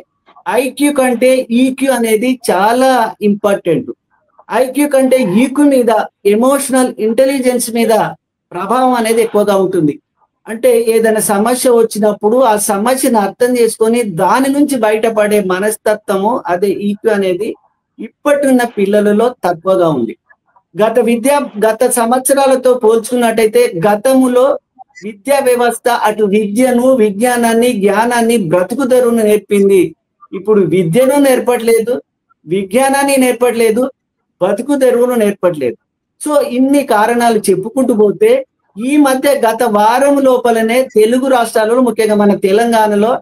ఐక్యూ కంటే ఈక్యూ అనేది చాలా ఇంపార్టెంట్. ఐక్యూ కంటే ఈక్యూ మీద, ఎమోషనల్ ఇంటెలిజెన్స్ మీద ప్రభావం అనేది ఎక్కువగా ఉంటుంది. అంటే ఏదైనా సమస్య వచ్చినప్పుడు ఆ సమస్యను అర్థం చేసుకొని దాని నుంచి బయటపడే మనస్తత్వము, అదే ఈక్యూ అనేది ఇప్పటిన్న పిల్లలలో తక్కువగా ఉంది. గత సంవత్సరాలతో పోల్చుకున్నట్టయితే గతములో విద్యా వ్యవస్థ అటు విద్యను, విజ్ఞానాన్ని, జ్ఞానాన్ని, బ్రతుకుదెరువును నేర్పింది. ఇప్పుడు విద్యను నేర్పట్లేదు, విజ్ఞానాన్ని నేర్పట్లేదు, బతుకు తెరువును నేర్పట్లేదు. సో ఇన్ని కారణాలు చెప్పుకుంటూ పోతే ఈ మధ్య గత వారం లోపలనే తెలుగు రాష్ట్రాలలో, ముఖ్యంగా మన తెలంగాణలో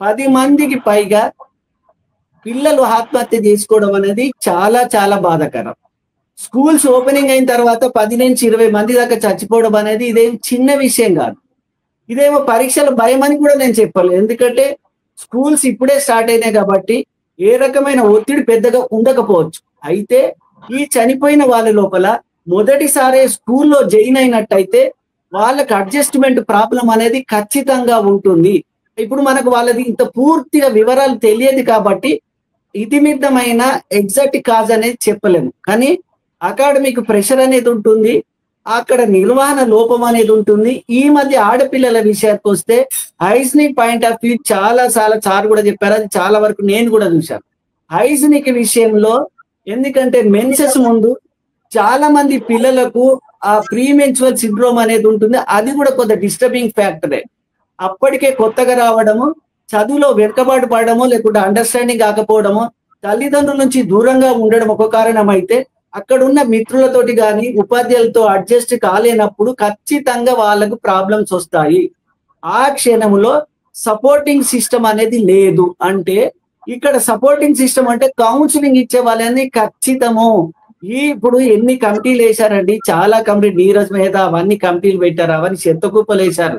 10 మందికి పైగా పిల్లలు ఆత్మహత్య చేసుకోవడం అనేది చాలా చాలా బాధాకరం. స్కూల్స్ ఓపెనింగ్ అయిన తర్వాత 10 నుంచి 20 మంది దాకా చచ్చిపోవడం అనేది ఇదేం చిన్న విషయం కాదు. ఇదేమో పరీక్షల భయం అని కూడా నేను చెప్పాలి. ఎందుకంటే స్కూల్స్ ఇప్పుడే స్టార్ట్ అయినాయి కాబట్టి ఏ రకమైన ఒత్తిడి పెద్దగా ఉండకపోవచ్చు. అయితే ఈ చనిపోయిన వాళ్ళ లోపల మొదటిసారి స్కూల్లో జాయిన్ అయినట్టయితే వాళ్ళకి అడ్జస్ట్మెంట్ ప్రాబ్లం అనేది ఖచ్చితంగా ఉంటుంది. ఇప్పుడు మనకు వాళ్ళది ఇంత పూర్తిగా వివరాలు తెలియదు కాబట్టి ఇతిమిద్దమైన ఎగ్జాక్ట్ కాజ్ అనేది చెప్పలేము. కానీ అకాడమిక్ ప్రెషర్ అనేది ఉంటుంది, అక్కడ నిర్వహణ లోపం అనేది ఉంటుంది. ఈ మధ్య ఆడపిల్లల విషయానికి వస్తే హైజీనిక్ పాయింట్ ఆఫ్ వ్యూ చాలా సార్ కూడా చెప్పారు, అది చాలా వరకు నేను కూడా చూశాను. హైజీనిక్ విషయంలో ఎందుకంటే మెన్సెస్ ముందు చాలా మంది పిల్లలకు ఆ ప్రీమెన్చురల్ సిండ్రోమ్ అనేది ఉంటుంది, అది కూడా కొంత డిస్టర్బింగ్ ఫ్యాక్టరే. అప్పటికే కొత్తగా రావడము, చదువులో వెనుకబాటు పడడమో లేకుంటే అండర్స్టాండింగ్ కాకపోవడమో, తల్లిదండ్రుల నుంచి దూరంగా ఉండడం ఒక కారణం అయితే అక్కడున్న మిత్రులతోటి కానీ ఉపాధ్యాయులతో అడ్జస్ట్ కాలేనప్పుడు ఖచ్చితంగా వాళ్ళకు ప్రాబ్లమ్స్ వస్తాయి. ఆ క్షణంలో సపోర్టింగ్ సిస్టమ్ అనేది లేదు. అంటే ఇక్కడ సపోర్టింగ్ సిస్టమ్ అంటే కౌన్సిలింగ్ ఇచ్చే వాళ్ళని ఖచ్చితము. ఇప్పుడు ఎన్ని కమిటీలు వేశారండి, చాలా కమిటీ, నీరజ్ మెహతా అవన్నీ కమిటీలు పెట్టారు, అవన్నీ చెత్తకుప్పలు వేశారు.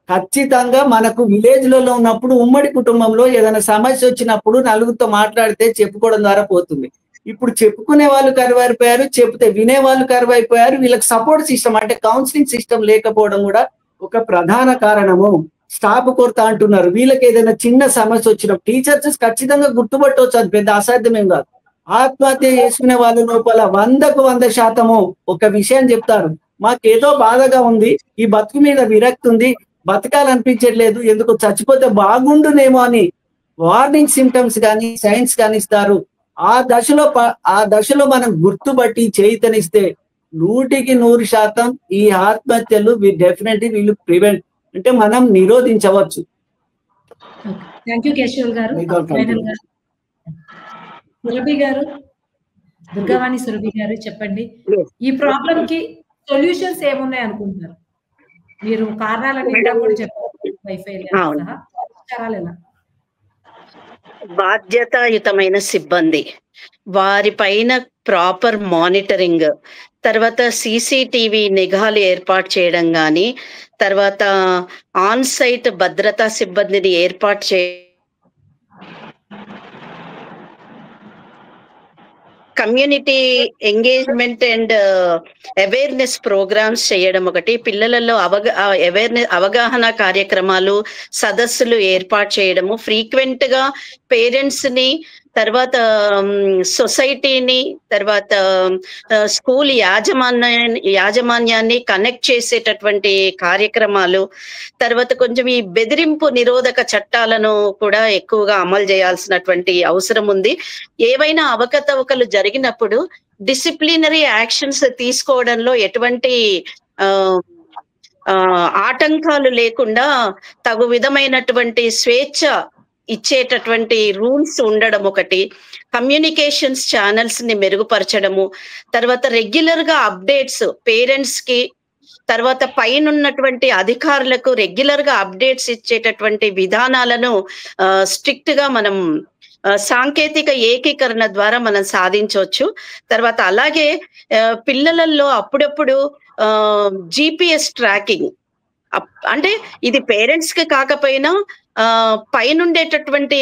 ఖచ్చితంగా మనకు విలేజ్లలో ఉన్నప్పుడు ఉమ్మడి కుటుంబంలో ఏదైనా సమస్య వచ్చినప్పుడు నలుగురితో మాట్లాడితే చెప్పుకోవడం ద్వారా పోతుంది. ఇప్పుడు చెప్పుకునే వాళ్ళు కరువైపోయారు, చెప్తే వినే వాళ్ళు కరువైపోయారు. వీళ్ళకి సపోర్ట్ సిస్టమ్ అంటే కౌన్సిలింగ్ సిస్టమ్ లేకపోవడం కూడా ఒక ప్రధాన కారణము. స్టాఫ్ కొరత అంటున్నారు. వీళ్ళకి ఏదైనా చిన్న సమస్య వచ్చినప్పుడు టీచర్స్ ఖచ్చితంగా గుర్తుపట్టవచ్చు, అది పెద్ద అసాధ్యమేం కాదు. ఆత్మహత్య చేసుకునే వాళ్ళ లోపల 100కు 100% ఒక విషయం చెప్తారు, మాకేదో బాధగా ఉంది, ఈ బతుకు మీద విరక్తి ఉంది, బతకాలనిపించట్లేదు, ఎందుకు చచ్చిపోతే బాగుండునేమో అని వార్నింగ్ సిమ్టమ్స్ కానీ సైన్స్ కానీ ఇస్తారు. ఆ దశలో మనం గుర్తుపట్టి చైతన్యిస్తే 100కి 100% ఈ ఆత్మహత్యలు డెఫినెట్లీ వీళ్ళు ప్రివెంట్ అంటే మనం నిరోధించవచ్చు. థ్యాంక్ యూ కేశవ్ గారు. సురభి గారు, దుర్గావాణి సురభి గారు చెప్పండి, ఈ ప్రాబ్లం కి సొల్యూషన్స్ ఏమున్నాయి అనుకుంటున్నారు? మీరు కారణాలన్నీ కూడా చెప్పారు, వైఫై పరిష్కారాలు ఎలా? బాధ్యతాయుతమైన సిబ్బంది, వారిపైన ప్రాపర్ మానిటరింగ్, తర్వాత CCTV నిఘాలు ఏర్పాటు చేయడం కానీ, తర్వాత ఆన్ సైట్ భద్రతా సిబ్బందిని ఏర్పాటు community engagement and awareness programmes చేయడం ఒకటి, పిల్లలలో అవగాహన కార్యక్రమాలు, సదస్సులు ఏర్పాటు చేయడము, ఫ్రీక్వెంట్ గా పేరెంట్స్ ని, తర్వాత సొసైటీని, తర్వాత స్కూల్ యాజమాన్యాన్ని కనెక్ట్ చేసేటటువంటి కార్యక్రమాలు, తర్వాత కొంచెం ఈ బెదిరింపు నిరోధక చట్టాలను కూడా ఎక్కువగా అమలు చేయాల్సినటువంటి అవసరం ఉంది. ఏవైనా అవకతవకలు జరిగినప్పుడు డిసిప్లినరీ యాక్షన్స్ తీసుకోవడంలో ఎటువంటి ఆటంకాలు లేకుండా తగు విధమైనటువంటి స్వేచ్ఛ ఇచ్చేటటువంటి రూల్స్ ఉండడం ఒకటి, కమ్యూనికేషన్స్ ఛానల్స్ ని మెరుగుపరచడము, తర్వాత రెగ్యులర్ గా అప్డేట్స్ పేరెంట్స్ కి, తర్వాత పైన ఉన్నటువంటి అధికారులకు రెగ్యులర్ గా అప్డేట్స్ ఇచ్చేటటువంటి విధానాలను స్ట్రిక్ట్ గా మనం సాంకేతిక ఏకీకరణ ద్వారా మనం సాధించవచ్చు. తర్వాత అలాగే పిల్లలలో అప్పుడప్పుడు GPS ట్రాకింగ్, అంటే ఇది పేరెంట్స్ కి కాకపోయినా పైనుండేటటువంటి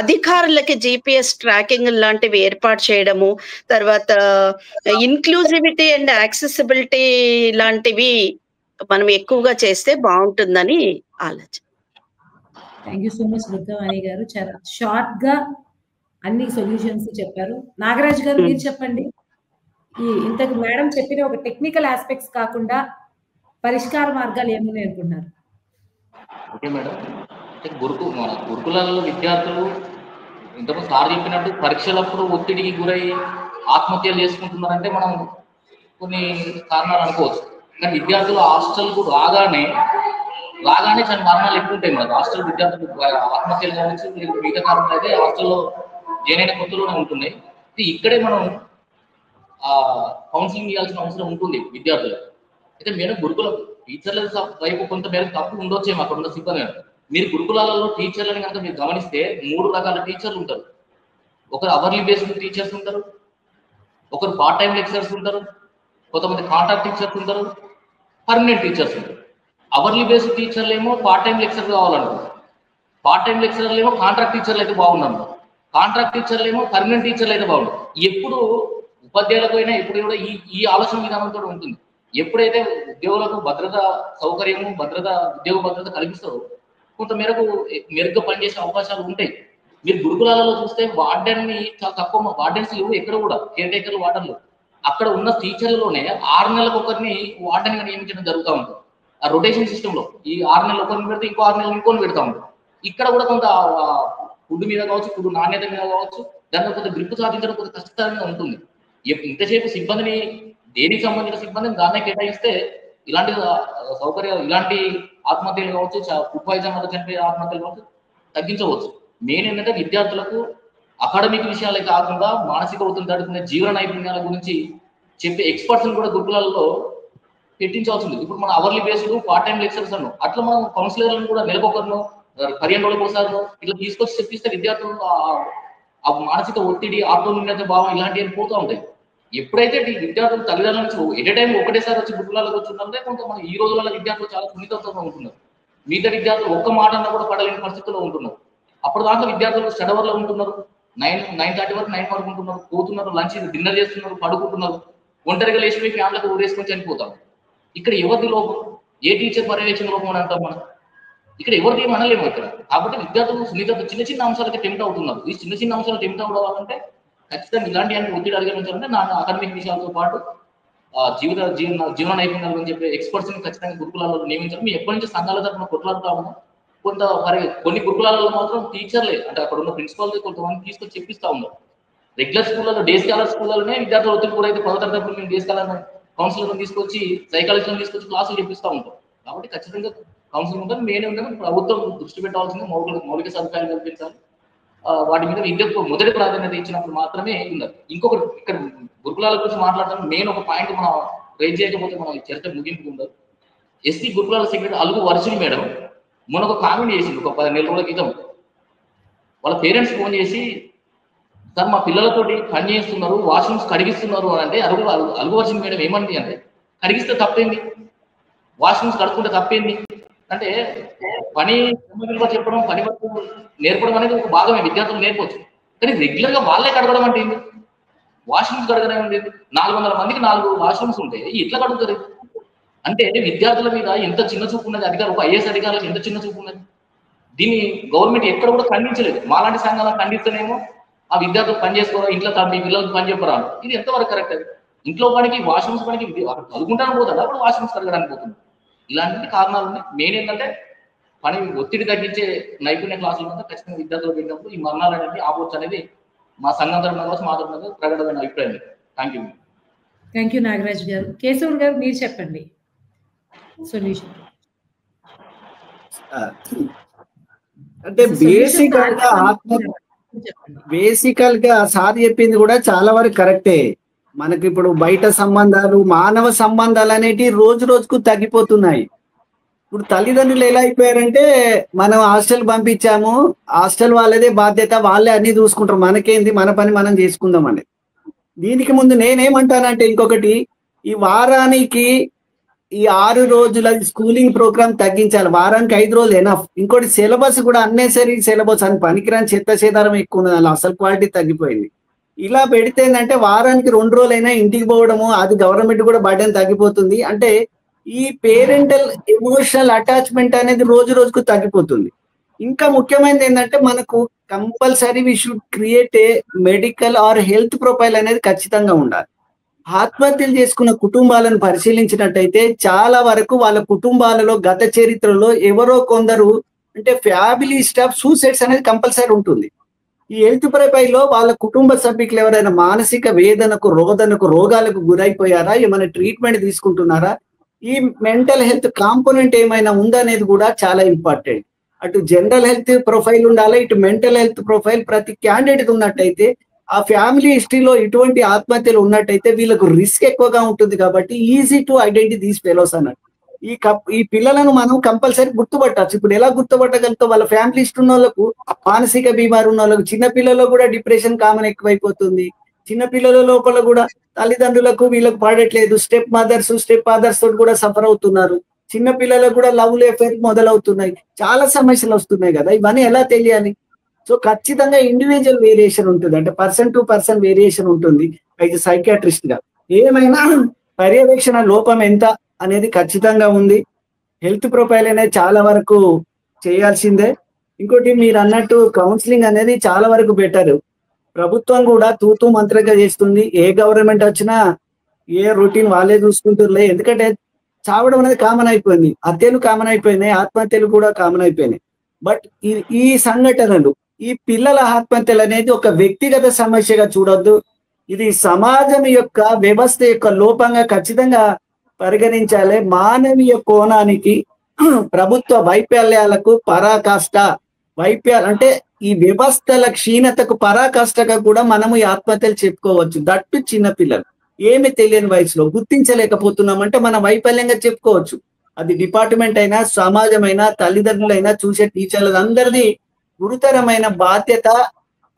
అధికారులకి GPS ట్రాకింగ్ లాంటివి ఏర్పాటు చేయడము, తర్వాత ఇన్క్లూజివిటీ అండ్ యాక్సెసిబిలిటీ లాంటివి మనం ఎక్కువగా చేస్తే బాగుంటుందని ఆలోచన. Thank you so much Durgavani గారు. చాలా షార్ట్ గా అన్ని సొల్యూషన్స్ చెప్పారు. నాగరాజ్ గారు మీరు చెప్పండి. ఇంతకు మేడం చెప్పిన ఒక టెక్నికల్ ఆస్పెక్ట్స్ కాకుండా పరిష్కార మార్గాలు ఏమున్నాయి అనుకుంటున్నారు? Okay madam. అంటే మన గురుకులాలలో విద్యార్థులు ఇంతకు సార్ చెప్పినట్టు పరీక్షలప్పుడు ఒత్తిడికి గురై ఆత్మహత్యలు చేసుకుంటున్నారంటే మనం కొన్ని కారణాలు అనుకోవచ్చు. కానీ విద్యార్థులు హాస్టల్కు రాగానే చాలా మరణాలు ఎక్కువ ఉంటాయి మరి హాస్టల్ విద్యార్థులు ఆత్మహత్యలు కావచ్చు, మిగతా కారణాలు అయితే హాస్టల్లో జాయిన్ అయిన కొత్తలోనే ఉంటున్నాయి. ఇక్కడే మనం కౌన్సిలింగ్ ఇవ్వాల్సిన అవసరం ఉంటుంది విద్యార్థులకు. అయితే మేడం గురుకుల టీచర్ల వైపు కొంత మేరకు తప్పు ఉండొచ్చేమో అక్కడ ఉన్న సిబ్బంది. మీరు గురుకులాలలో టీచర్లని కనుక మీరు గమనిస్తే 3 రకాల టీచర్లు ఉంటారు. ఒకరు అవర్లీ బేస్డ్ టీచర్స్ ఉంటారు, ఒకరు పార్ట్ టైం లెక్చరర్స్ ఉంటారు, కొంతమంది కాంట్రాక్ట్ టీచర్స్ ఉంటారు, పర్మనెంట్ టీచర్స్ ఉంటారు. అవర్లీ బేస్డ్ టీచర్లు ఏమో పార్ట్ టైం లెక్చర్ కావాలనుకుంటారు, పార్ట్ టైం లెక్చరర్లు ఏమో కాంట్రాక్ట్ టీచర్లు అయితే బాగున్నారు, కాంట్రాక్ట్ టీచర్లు ఏమో పర్మనెంట్ టీచర్లు అయితే బాగుంటుంది. ఎప్పుడు ఉపాధ్యాయులకు అయినా ఎప్పుడు కూడా ఈ ఆలోచన విధానంతో ఉంటుంది. ఎప్పుడైతే ఉద్యోగులకు భద్రత సౌకర్యము ఉద్యోగ భద్రత కల్పిస్తారో కొంత మేరకు మెరుగ్గా పనిచేసే అవకాశాలు ఉంటాయి. మీరు గురుకులాలలో చూస్తే వార్డెన్ని చాలా తక్కువ వార్డెన్స్ లేవు ఎక్కడ కూడా, కేర్ టేకర్లు వార్డెన్లు. అక్కడ ఉన్న టీచర్లలోనే 6 నెలలకు ఒకరిని వార్డెన్గా నియమించడం జరుగుతూ ఉంటుంది. ఆ రొటేషన్ సిస్టమ్ లో ఈ 6 నెలలు ఒకరిని పెడితే ఇంకో 6 నెలలు ఇంకొని పెడతా ఉంటాం. ఇక్కడ కూడా కొంత ఫుడ్ మీద కావచ్చు, ఫుడ్ నాణ్యత మీద కావచ్చు, దాంట్లో కొంత గ్రిప్ సాధించడం కొంత కష్టతరంగా ఉంటుంది. ఇంతసేపు సిబ్బందిని దేనికి సంబంధించిన సిబ్బందిని దాన్నే కేటాయిస్తే ఇలాంటి సౌకర్యాలు, ఇలాంటి ఆత్మహత్యలు కావచ్చు, ఫుడ్ పాయిజన్ వల్ల చనిపోయే ఆత్మహత్యలు కావచ్చు తగ్గించవచ్చు. మెయిన్ ఏంటంటే విద్యార్థులకు అకాడమిక్ విషయాలే కాకుండా మానసిక ఒత్తిడి తడుకునే జీవన నైపుణ్యాల గురించి చెప్పే ఎక్స్పర్ట్స్ కూడా గురుకులాలలో పెట్టించాల్సింది. ఇప్పుడు మన hourly based part time lectures అను అట్లా మనం కౌన్సిలర్లను కూడా నెలకొకరిను 15 రోజులకు ఒకసారి ఇట్లా తీసుకొచ్చి చెప్పిస్తే విద్యార్థులు ఆ మానసిక ఒత్తిడి, ఆత్మన్యూన్యత భావం ఇలాంటివి పోతూ ఉంటాయి. ఎప్పుడైతే విద్యార్థులు తల్లిదండ్రుల నుంచి ఎట్ టైం ఒకటేసారి వచ్చి గురుకులాలకు వచ్చుంటే కొంత మన ఈ రోజులలో విద్యార్థులు చాలా సున్నితంగా ఉంటున్నారు. మిగతా విద్యార్థులు ఒక్క మాట అన్నా కూడా పడలేని పరిస్థితుల్లో ఉంటున్నారు. అప్పుడు దాకా విద్యార్థులు స్టడవర్లో ఉంటున్నారు, 9:30 వరకు 9 వరకు ఉంటున్నారు, పోతున్నారు, లంచ్ డిన్నర్ చేస్తున్నారు, పడుకుంటున్నారు, ఒంటరిగా లేచిపోయి ఫ్యామిలీకి ఊరేసుకొని చనిపోతారు. ఇక్కడ ఎవరిది లోపం? ఏ టీచర్ పర్యవేక్షణ లోపం అని అంటాం మనం? ఇక్కడ ఎవరిది అనలేము ఇక్కడ. కాబట్టి విద్యార్థులు సున్నిత చిన్న అంశాలకి టెంప్ట్ అవుతున్నారు. ఈ చిన్న అంశాలు టెంప్ట్ అవ్వాలంటే ఖచ్చితంగా ఇలాంటి ఒత్తిడి అధిగమించాలంటే నా అకాడమిక్ విషయాలతో పాటు జీవన నైపుణ్యాలు అని చెప్పే ఎక్స్పర్ట్స్ ని ఖచ్చితంగా గురుకులాలలో నియమించాలి. మేము ఎప్పటి నుంచి సంఘాల తరఫున కొట్లాడుతా ఉన్నాం. కొన్ని గురుకులాలలో మాత్రం టీచర్లే అంటే అక్కడ ఉన్న ప్రిన్సిపాల్ కొంతమంది తీసుకొని చెప్పిస్తా ఉన్నారు. రెగ్యులర్ స్కూళ్ళలో డే స్కాలర్ స్కూళ్ళలోనే విద్యార్థులు ఒత్తిడి కూడా అయితే 10వ తరగతి మేము డే స్కాలర్ కౌన్సిలర్లను తీసుకొచ్చి సైకాలజిస్ట్లను తీసుకొచ్చి క్లాసులు చెప్పిస్తూ ఉంటాం. కాబట్టి ఖచ్చితంగా కౌన్సిలింగ్ ఉంటుంది. మెయిన్ ఏంటంటే ప్రభుత్వం దృష్టి పెట్టాల్సింది మౌలిక సదుపాయాలు కల్పించాలి. వాటి మీద విద్యకు మొదటి ప్రాధాన్యత ఇచ్చినప్పుడు మాత్రమే ఉండాలి. ఇంకొకటి ఇక్కడ గురుకులాల గురించి మాట్లాడతాం. మెయిన్ ఒక పాయింట్ మనం రైజ్ చేయకపోతే మనం చర్చ ముగింపు ఉండదు. ఎస్సీ గురుకులాల సెక్రటరీ అలుగు వర్షిని మేడం మొన్న ఒక కామెంట్ చేసింది ఒక 10 నెలల రోజుల క్రితం. వాళ్ళ పేరెంట్స్ ఫోన్ చేసి సార్ మా పిల్లలతోటి పని చేస్తున్నారు, వాష్రూమ్స్ కడిగిస్తున్నారు అని అంటే అలుగు వర్షిని మేడం ఏమంది అంటే కడిగిస్తే తప్పేంది, వాష్రూమ్స్ కడుక్కుంటే తప్పేంది అంటే పని చెప్పడం, పని వరకు నేర్పడం అనేది ఒక భాగమే, విద్యార్థులు నేర్పవచ్చు. కానీ రెగ్యులర్ గా వాళ్ళే కడగడం అంటే ఏంటి? వాష్రూమ్స్ కడగడం ఏంటి? 400 మందికి 4 వాష్రూమ్స్ ఉంటాయి, ఎట్లా కడుగుతారు? అంటే విద్యార్థుల మీద ఎంత చిన్న చూపు ఉన్నది, అధికారులు ఒక ఐఏఎస్ అధికారులకు ఎంత చిన్న చూపు ఉన్నది. దీన్ని గవర్నమెంట్ ఎక్కడ కూడా ఖండించలేదు. మాలాంటి సంఘాలను ఖండిస్తేనేమో ఆ విద్యార్థులు పని చేసుకోరా, ఇంట్లో మీ పిల్లలకు పని చెప్పరా. ఇది ఎంతవరకు కరెక్ట్? అది ఇంట్లో పనికి వాష్రూమ్స్ పనికి చదువుకుంటాను పోతాడు, అప్పుడు వాష్రూమ్స్ కడగడానికి పోతుంది. ఇలాంటి కారణాలు ఉన్నాయి. మెయిన్ ఏంటంటే పని ఒత్తిడి తగ్గించే నైపుణ్య క్లాసులు మాత్రం ఖచ్చితంగా విద్యార్థులు పెట్టినప్పుడు ఈ మరణాలు అనేది ఆపవచ్చు అనేది మా సంఘం తరఫున కావచ్చు, మా తరఫున ప్రకటమైన అభిప్రాయం. థ్యాంక్ యూ నాగరాజ్ గారు. కేశవ్ గారు మీరు చెప్పండి సొల్యూషన్. అంటే బేసికల్ గా సార్ చెప్పింది కూడా చాలా వరకు కరెక్టే. మనకి ఇప్పుడు బయట సంబంధాలు, మానవ సంబంధాలు అనేటివి రోజు రోజుకు తగ్గిపోతున్నాయి. ఇప్పుడు తల్లిదండ్రులు ఎలా అయిపోయారంటే మనం హాస్టల్ పంపించాము, హాస్టల్ వాళ్ళదే బాధ్యత, వాళ్ళే అన్ని చూసుకుంటారు, మనకేంది, మన పని మనం చేసుకుందామని. దీనికి ముందు నేనేమంటానంటే ఇంకొకటి, ఈ వారానికి ఈ 6 రోజుల స్కూలింగ్ ప్రోగ్రామ్ తగ్గించాలి. వారానికి 5 రోజులు ఎనఫ్. ఇంకోటి సిలబస్ కూడా అన్నెసరీ సిలబస్ అని పనికిరాని చెత్త సేదారం ఎక్కువ ఉన్నది, అలా అసలు క్వాలిటీ తగ్గిపోయింది. ఇలా పెడితే ఏంటంటే వారానికి 2 రోజులైనా ఇంటికి పోవడము, అది గవర్నమెంట్ కూడా బర్డెన్ తగ్గిపోతుంది. అంటే ఈ పేరెంటల్ ఎమోషనల్ అటాచ్మెంట్ అనేది రోజు రోజుకు తగ్గిపోతుంది. ఇంకా ముఖ్యమైనది ఏంటంటే మనకు compulsory we should create a medical or health profile అనేది ఖచ్చితంగా ఉండాలి. ఆత్మహత్యలు చేసుకున్న కుటుంబాలను పరిశీలించినట్టయితే చాలా వరకు వాళ్ళ కుటుంబాలలో గత చరిత్రలో ఎవరో కొందరు అంటే ఫ్యామిలీ స్టాఫ్ సూసైడ్స్ అనేది కంపల్సరీ ఉంటుంది. ఈ హెల్త్ ప్రొఫైల్లో వాళ్ళ కుటుంబ సభ్యులు ఎవరైనా మానసిక వేదనకు రోగాలకు గురైపోయారా, ఏమైనా ట్రీట్మెంట్ తీసుకుంటున్నారా, ఈ మెంటల్ హెల్త్ కాంపోనెంట్ ఏమైనా ఉందనేది కూడా చాలా ఇంపార్టెంట్. అటు జనరల్ హెల్త్ ప్రొఫైల్ ఉండాలి, ఇటు మెంటల్ హెల్త్ ప్రొఫైల్ ప్రతి క్యాండిడేట్ ఉన్నట్టయితే ఆ ఫ్యామిలీ హిస్టరీలో ఇటువంటి ఆత్మహత్యలు ఉన్నట్టయితే వీళ్ళకు రిస్క్ ఎక్కువగా ఉంటుంది. కాబట్టి easy to identify these fellows అన్నట్టు. ఈ పిల్లలను మనం కంపల్సరీ గుర్తుపట్టచ్చు. ఇప్పుడు ఎలా గుర్తుపట్టగలుగుతాం? వాళ్ళ ఫ్యామిలీ హిస్టరీ ఉన్న వాళ్ళకు, మానసిక బీమారు ఉన్న వాళ్ళకు, చిన్న పిల్లల్లో కూడా డిప్రెషన్ కామన్ ఎక్కువైపోతుంది. చిన్న పిల్లల లోపల కూడా తల్లిదండ్రులకు వీళ్ళకు పడట్లేదు, స్టెప్ ఫాదర్స్ తోటి కూడా సఫర్ అవుతున్నారు. చిన్న పిల్లలకు కూడా లవ్ ఎఫైర్ మొదలవుతున్నాయి, చాలా సమస్యలు వస్తున్నాయి కదా. ఇవన్నీ ఎలా తెలియాలి? సో ఖచ్చితంగా ఇండివిజువల్ వేరియేషన్ ఉంటుంది, అంటే పర్సన్ టు పర్సన్ వేరియేషన్ ఉంటుంది. అయితే సైకియాట్రిస్ట్ గా ఏమైనా పర్యవేక్షణ లోపం ఎంత అనేది ఖచ్చితంగా ఉంది. హెల్త్ ప్రొఫైల్ అనేది చాలా వరకు చేయాల్సిందే. ఇంకోటి మీరు అన్నట్టు కౌన్సిలింగ్ అనేది చాలా వరకు బెటర్. ప్రభుత్వం కూడా తూతూ మంత్రంగా చేస్తుంది. ఏ గవర్నమెంట్ వచ్చినా ఏ రొటీన్ వాళ్ళే చూసుకుంటుర్లే. ఎందుకంటే చావడం అనేది కామన్ అయిపోయింది, హత్యలు కామన్ అయిపోయినాయి, ఆత్మహత్యలు కూడా కామన్ అయిపోయినాయి. బట్ ఈ సంఘటనలు, ఈ పిల్లల ఆత్మహత్యలు అనేది ఒక వ్యక్తిగత సమస్యగా చూడొద్దు. ఇది సమాజం యొక్క వ్యవస్థ యొక్క లోపంగా ఖచ్చితంగా పరిగణించాలి. మానవీయ కోణానికి ప్రభుత్వ వైఫల్యాలకు పరాకాష్ట, అంటే ఈ వ్యవస్థల క్షీణతకు పరాకాష్ఠగా కూడా మనము ఈ ఆత్మహత్యలు చెప్పుకోవచ్చు. దట్టు చిన్న పిల్లలు ఏమి తెలియని వయసులో గుర్తించలేకపోతున్నామంటే మన వైఫల్యంగా చెప్పుకోవచ్చు. అది డిపార్ట్మెంట్ అయినా, సమాజం అయినా, తల్లిదండ్రులైనా, చూసే టీచర్లు అందరిది గురుతరమైన బాధ్యత.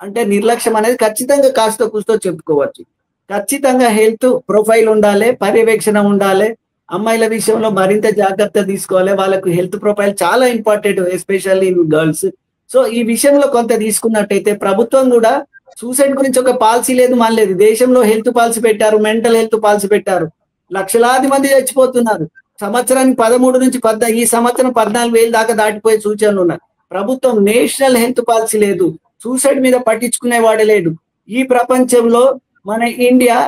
అంటే నిర్లక్ష్యం అనేది ఖచ్చితంగా కాస్త కూస్తో చెప్పుకోవచ్చు. ఖచ్చితంగా హెల్త్ ప్రొఫైల్ ఉండాలి, పర్యవేక్షణ ఉండాలి. అమ్మాయిల విషయంలో మరింత జాగ్రత్త తీసుకోవాలి. వాళ్ళకు హెల్త్ ప్రొఫైల్ చాలా important, especially in girls. So ఈ విషయంలో కొంత తీసుకున్నట్టయితే ప్రభుత్వం కూడా సూసైడ్ గురించి ఒక పాలసీ లేదు, మనలేదు. దేశంలో హెల్త్ పాలసీ పెట్టారు, మెంటల్ హెల్త్ పాలసీ పెట్టారు. లక్షలాది మంది చచ్చిపోతున్నారు. సంవత్సరానికి 13 నుంచి ఈ సంవత్సరం 14,000 దాకా దాటిపోయే సూచనలు ఉన్నాయి. ప్రభుత్వం నేషనల్ హెల్త్ పాలసీ లేదు, సూసైడ్ మీద పట్టించుకునేవాడే లేడు. ఈ ప్రపంచంలో మన India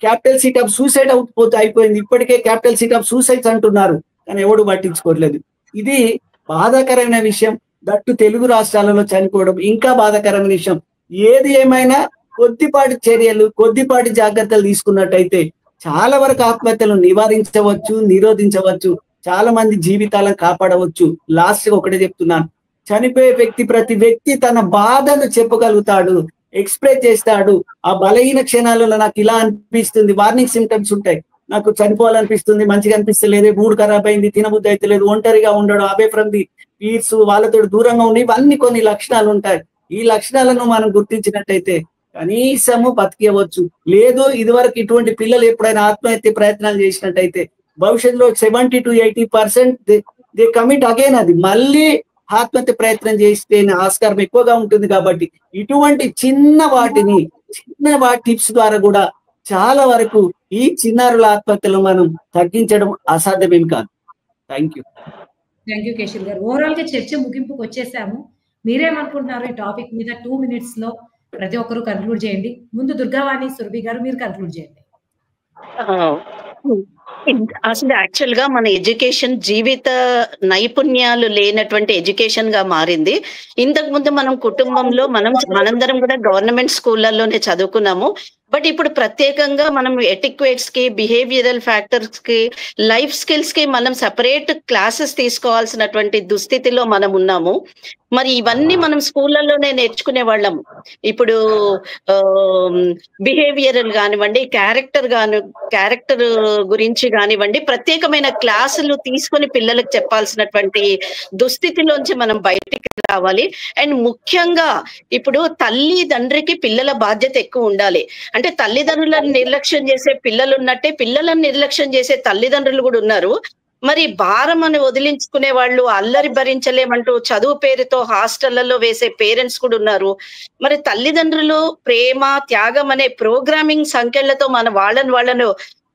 capital city of suicide అయిపోయింది. ఇప్పటికే క్యాపిటల్ సిటీ ఆఫ్ సూసైడ్స్ అంటున్నారు, కానీ ఎవడు పట్టించుకోవట్లేదు. ఇది బాధాకరమైన విషయం. దట్టు తెలుగు రాష్ట్రాలలో చనిపోవడం ఇంకా బాధాకరమైన విషయం. ఏది ఏమైనా కొద్దిపాటి చర్యలు, కొద్దిపాటి జాగ్రత్తలు తీసుకున్నట్టయితే చాలా వరకు ఆత్మహత్యలు నిరోధించవచ్చు. చాలా మంది జీవితాలను కాపాడవచ్చు. లాస్ట్ ఒకటే చెప్తున్నాను, చనిపోయే ప్రతి వ్యక్తి తన బాధను చెప్పగలుగుతాడు, ఎక్స్ప్రెస్ చేస్తాడు. ఆ బలహీన క్షణాలలో నాకు ఇలా అనిపిస్తుంది, వార్నింగ్ సిమ్టమ్స్ ఉంటాయి. నాకు చనిపోవాలనిపిస్తుంది, మంచిగా అనిపిస్తలేదు, మూడు ఖరాబ్ అయింది, తినబుద్ధి అయితే లేదు, ఒంటరిగా ఉండడం, అవే ఫ్రమ్ ది పీర్స్, వాళ్ళతో దూరంగా ఉండి, ఇవన్నీ కొన్ని లక్షణాలు ఉంటాయి. ఈ లక్షణాలను మనం గుర్తించినట్టయితే కనీసము బతికేవచ్చు. లేదు ఇదివరకు ఇటువంటి పిల్లలు ఎప్పుడైనా ఆత్మహత్య ప్రయత్నాలు చేసినట్టయితే భవిష్యత్తులో 70 to 80% దే కమిట్ అగైన్. అది మళ్ళీ ఆత్మహత్య ప్రయత్నం చేస్తే ఆస్కారం ఎక్కువగా ఉంటుంది. కాబట్టి ఇటువంటి చిన్న వాటి టిప్స్ ద్వారా కూడా చాలా వరకు ఈ చిన్నారుల ఆత్మహత్యలు మనం తగ్గించడం అసాధ్యమేం కాదు. థ్యాంక్ యూ కేశవ్ గారు. ఓవరాల్ గా చర్చ ముగింపుకు వచ్చేసాము. మీరేమనుకుంటున్నారు ఈ టాపిక్ మీద? 2 minutes లో ప్రతి ఒక్కరు కన్క్లూడ్ చేయండి. ముందు దుర్గావాణి సురభి గారు మీరు కన్క్లూడ్ చేయండి. అసలు యాక్చువల్ గా మన ఎడ్యుకేషన్ జీవిత నైపుణ్యాలు లేనటువంటి ఎడ్యుకేషన్ గా మారింది. ఇంతకు ముందు మనం కుటుంబంలో మనందరం కూడా గవర్నమెంట్ స్కూళ్ళలోనే చదువుకున్నాము. బట్ ఇప్పుడు ప్రత్యేకంగా మనం ఎటిక్వేట్స్ కి, బిహేవియరల్ ఫ్యాక్టర్స్ కి, లైఫ్ స్కిల్స్ కి మనం సెపరేట్ క్లాసెస్ తీసుకోవాల్సినటువంటి దుస్థితిలో మనం ఉన్నాము. మరి ఇవన్నీ మనం స్కూళ్ళలోనే నేర్చుకునే వాళ్ళము. ఇప్పుడు బిహేవియరల్ కానివ్వండి, క్యారెక్టర్ గురించి కానివ్వండి, ప్రత్యేకమైన క్లాసులు తీసుకొని పిల్లలకు చెప్పాల్సినటువంటి దుస్థితిలోంచి మనం బయటికి రావాలి. అండ్ ముఖ్యంగా ఇప్పుడు తల్లిదండ్రికి పిల్లల బాధ్యత ఎక్కువ ఉండాలి. అంటే తల్లిదండ్రులను నిర్లక్ష్యం చేసే పిల్లలు ఉన్నట్టే పిల్లలను నిర్లక్ష్యం చేసే తల్లిదండ్రులు కూడా ఉన్నారు. మరి భారం అని వదిలించుకునే వాళ్ళు, అల్లరి భరించలేమంటూ చదువు పేరుతో హాస్టళ్లలో వేసే పేరెంట్స్ కూడా ఉన్నారు. మరి తల్లిదండ్రులు ప్రేమ, త్యాగం అనే ప్రోగ్రామింగ్ సంఖ్యలతో వాళ్ళను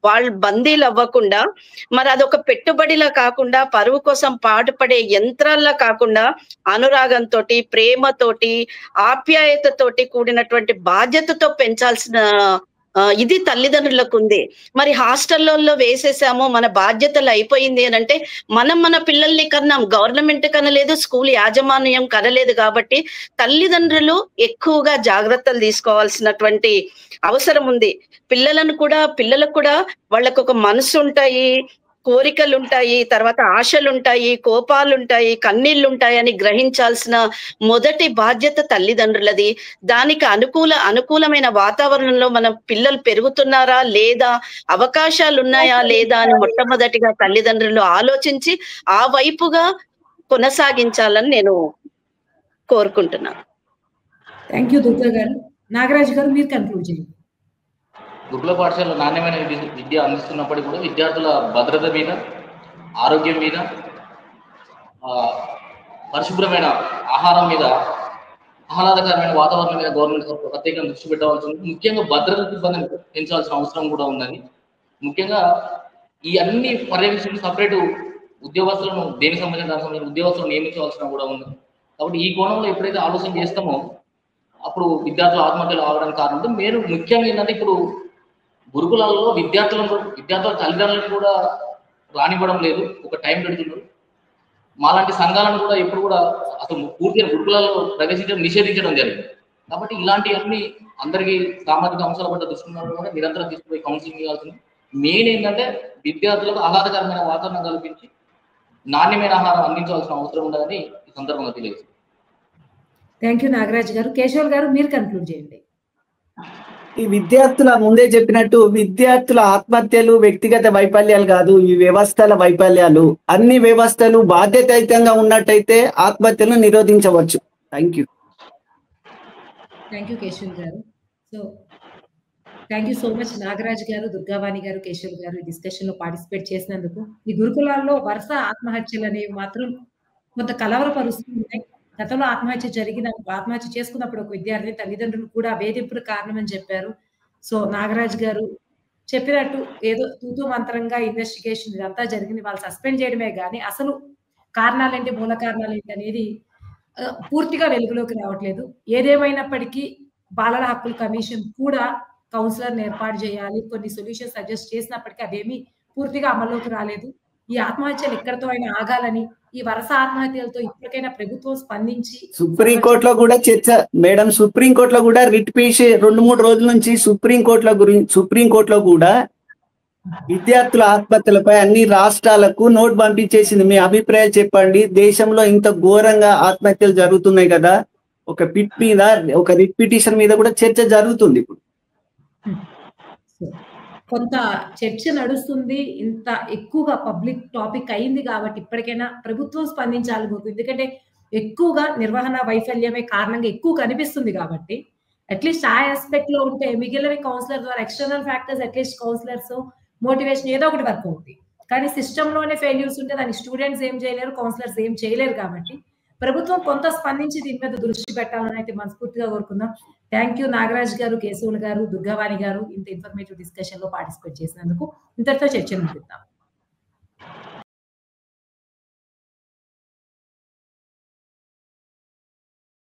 వాళ్ళు బందీలు అవ్వకుండా, మరి అదొక పెట్టుబడిలా కాకుండా, పరువు కోసం పాటుపడే యంత్రాల్లా కాకుండా అనురాగంతో, ప్రేమతోటి, ఆప్యాయతతోటి కూడినటువంటి బాధ్యతతో పెంచాల్సిన ఇది తల్లిదండ్రులకు ఉంది. మరి హాస్టల్లో వేసేసాము, మన బాధ్యతలు అయిపోయింది అని అంటే మనం మన పిల్లల్ని కన్నాం, గవర్నమెంట్ కనలేదు, స్కూల్ యాజమాన్యం కనలేదు. కాబట్టి తల్లిదండ్రులు ఎక్కువగా జాగ్రత్తలు తీసుకోవాల్సినటువంటి అవసరం ఉంది. పిల్లలకు కూడా వాళ్ళకు ఒక మనసు ఉంటాయి, కోరికలు ఉంటాయి, తర్వాత ఆశలు ఉంటాయి, కోపాలు ఉంటాయి, కన్నీళ్లు ఉంటాయి అని గ్రహించాల్సిన మొదటి బాధ్యత తల్లిదండ్రులది. దానికి అనుకూలమైన వాతావరణంలో మన పిల్లలు పెరుగుతున్నారా లేదా, అవకాశాలు ఉన్నాయా లేదా అని మొట్టమొదటిగా తల్లిదండ్రులు ఆలోచించి ఆ వైపుగా కొనసాగించాలని నేను కోరుకుంటున్నాను. థ్యాంక్ యూ దుర్గా గారు. నాగరాజు గారు మీరు కన్క్లూడ్ చేయండి. గురుకుల పాఠశాలలో నాణ్యమైన విద్య అందిస్తున్నప్పటికీ కూడా విద్యార్థుల భద్రత మీద, ఆరోగ్యం మీద, పరిశుభ్రమైన ఆహారం మీద, ఆహ్లాదకరమైన వాతావరణం మీద గవర్నమెంట్ ప్రత్యేకంగా దృష్టి పెట్టవలసి ఉంది. ముఖ్యంగా భద్రత సిబ్బందిని పెంచాల్సిన అవసరం కూడా ఉన్నది. ముఖ్యంగా ఈ అన్ని పర్యవేక్షణ సపరేటు ఉద్యోగస్తులను దేనికి సంబంధించిన ఉద్యోగస్తులను నియమించవలసిన కూడా ఉంది. కాబట్టి ఈ కోణంలో ఎప్పుడైతే ఆలోచన చేస్తామో అప్పుడు విద్యార్థులు ఆత్మహత్యలు అవడానికి కారణం. మీరు ముఖ్యంగా ఏంటంటే ఇప్పుడు గురుకులాల్లో విద్యార్థుల తల్లిదండ్రులను కూడా రానివ్వడం లేదు, ఒక టైం పెడుతున్నారు. మాలాంటి సంఘాలను కూడా ఎప్పుడు కూడా అసలు పూర్తిగా గురుకులాల్లో ప్రవేశించడం నిషేధించడం జరిగింది. కాబట్టి ఇలాంటివన్నీ అందరికీ సామాజిక అంశాల పట్ల దృష్టి కూడా నిరంతరం తీసుకుపోయి కౌన్సిలింగ్ ఇవ్వాల్సింది. మెయిన్ ఏంటంటే విద్యార్థులకు ఆహ్లాదకరమైన వాతావరణం కల్పించి నాణ్యమైన ఆహారం అందించాల్సిన అవసరం ఉండదని ఈ సందర్భంగా తెలియజేస్తుంది. థ్యాంక్ యూ నాగరాజ్ గారు. కేశవ్ గారు మీరు కన్క్లూడ్ చేయండి. ఈ విద్యార్థుల ముందే చెప్పినట్టు విద్యార్థుల ఆత్మహత్యలు వ్యక్తిగత వైఫల్యాలు కాదు, ఈ వ్యవస్థల వైఫల్యాలు. అన్ని వ్యవస్థలు బాధ్యతాయుతంగా ఉన్నట్టయితే ఆత్మహత్యలను నిరోధించవచ్చు. Thank you. Thank you Keshav garu. So thank you so much Nagaraj garu, Durgavani గారు, కేశవ్ గారు ఈ డిస్కషన్ లో పార్టిసిపేట్ చేసినందుకు. ఈ గురుకులాల్లో వరుస ఆత్మహత్యలు అనేవి మాత్రం కొంత కలవరపరుస్తూ ఉన్నాయి. గతంలో ఆత్మహత్య చేసుకున్నప్పుడు ఒక విద్యార్థి తల్లిదండ్రులు కూడా వేధింపులు కారణమని చెప్పారు. సో నాగరాజ్ గారు చెప్పినట్టు ఏదో తూతూ మంత్రంగా ఇన్వెస్టిగేషన్ ఇదంతా జరిగింది, వాళ్ళు సస్పెండ్ చేయడమే కానీ అసలు కారణాలేంటి, మూల కారణాలేంటి అనేది పూర్తిగా వెలుగులోకి రావట్లేదు. ఏదేమైనప్పటికీ బాలల హక్కుల కమిషన్ కూడా కౌన్సిలర్ని ఏర్పాటు చేయాలి, కొన్ని సొల్యూషన్ సజెస్ట్ చేసినప్పటికీ అవేమీ పూర్తిగా అమల్లోకి రాలేదు. ఈ ఆత్మహత్యలు ఎక్కడితో అయినా ఆగాలని, ఈ వరుస ఆత్మహత్యలతో ఇప్పటికైనా ప్రభుత్వం స్పందించి సుప్రీంకోర్టులో కూడా చర్చ మేడం, సుప్రీంకోర్టులో కూడా రిట్ పిటిషన్ 2-3 రోజుల నుంచి సుప్రీంకోర్టులో కూడా విద్యార్థుల ఆత్మహత్యలపై అన్ని రాష్ట్రాలకు నోట్ పంపించేసింది. మీ అభిప్రాయాలు చెప్పండి. దేశంలో ఇంత ఘోరంగా ఆత్మహత్యలు జరుగుతున్నాయి కదా, ఒక రిట్ పిటిషన్ మీద కూడా చర్చ జరుగుతుంది ఇప్పుడు. కొంత చర్చ నడుస్తుంది, ఇంత ఎక్కువగా పబ్లిక్ టాపిక్ అయింది కాబట్టి ఇప్పటికైనా ప్రభుత్వం స్పందించాలి. ఎందుకంటే ఎక్కువగా నిర్వహణ వైఫల్యమే కారణంగా ఎక్కువ కనిపిస్తుంది కాబట్టి అట్లీస్ట్ ఆ ఆస్పెక్ట్ లో ఉంటే మిగిలిన కౌన్సిలర్ ద్వారా external factors at least counsellors motivation ఏదో ఒకటి వర్క్ అవుతుంది. కానీ సిస్టమ్ లోనే ఫెయిల్యూర్స్ ఉంటే దానికి స్టూడెంట్స్ ఏం చేయలేరు, కౌన్సిలర్స్ ఏం చేయలేరు. కాబట్టి ప్రభుత్వం కొంత స్పందించి దీని మీద దృష్టి పెట్టాలని అయితే మనస్ఫూర్తిగా కోరుకుందాం. థ్యాంక్ యూ నాగరాజ్ గారు, కేశవులు గారు, దుర్గావాణి గారు ఇంత ఇన్ఫర్మేటివ్ డిస్కషన్ లో పార్టిసిపేట్ చేసినందుకు. ఇంతటితో చర్చను ముగిద్దాం.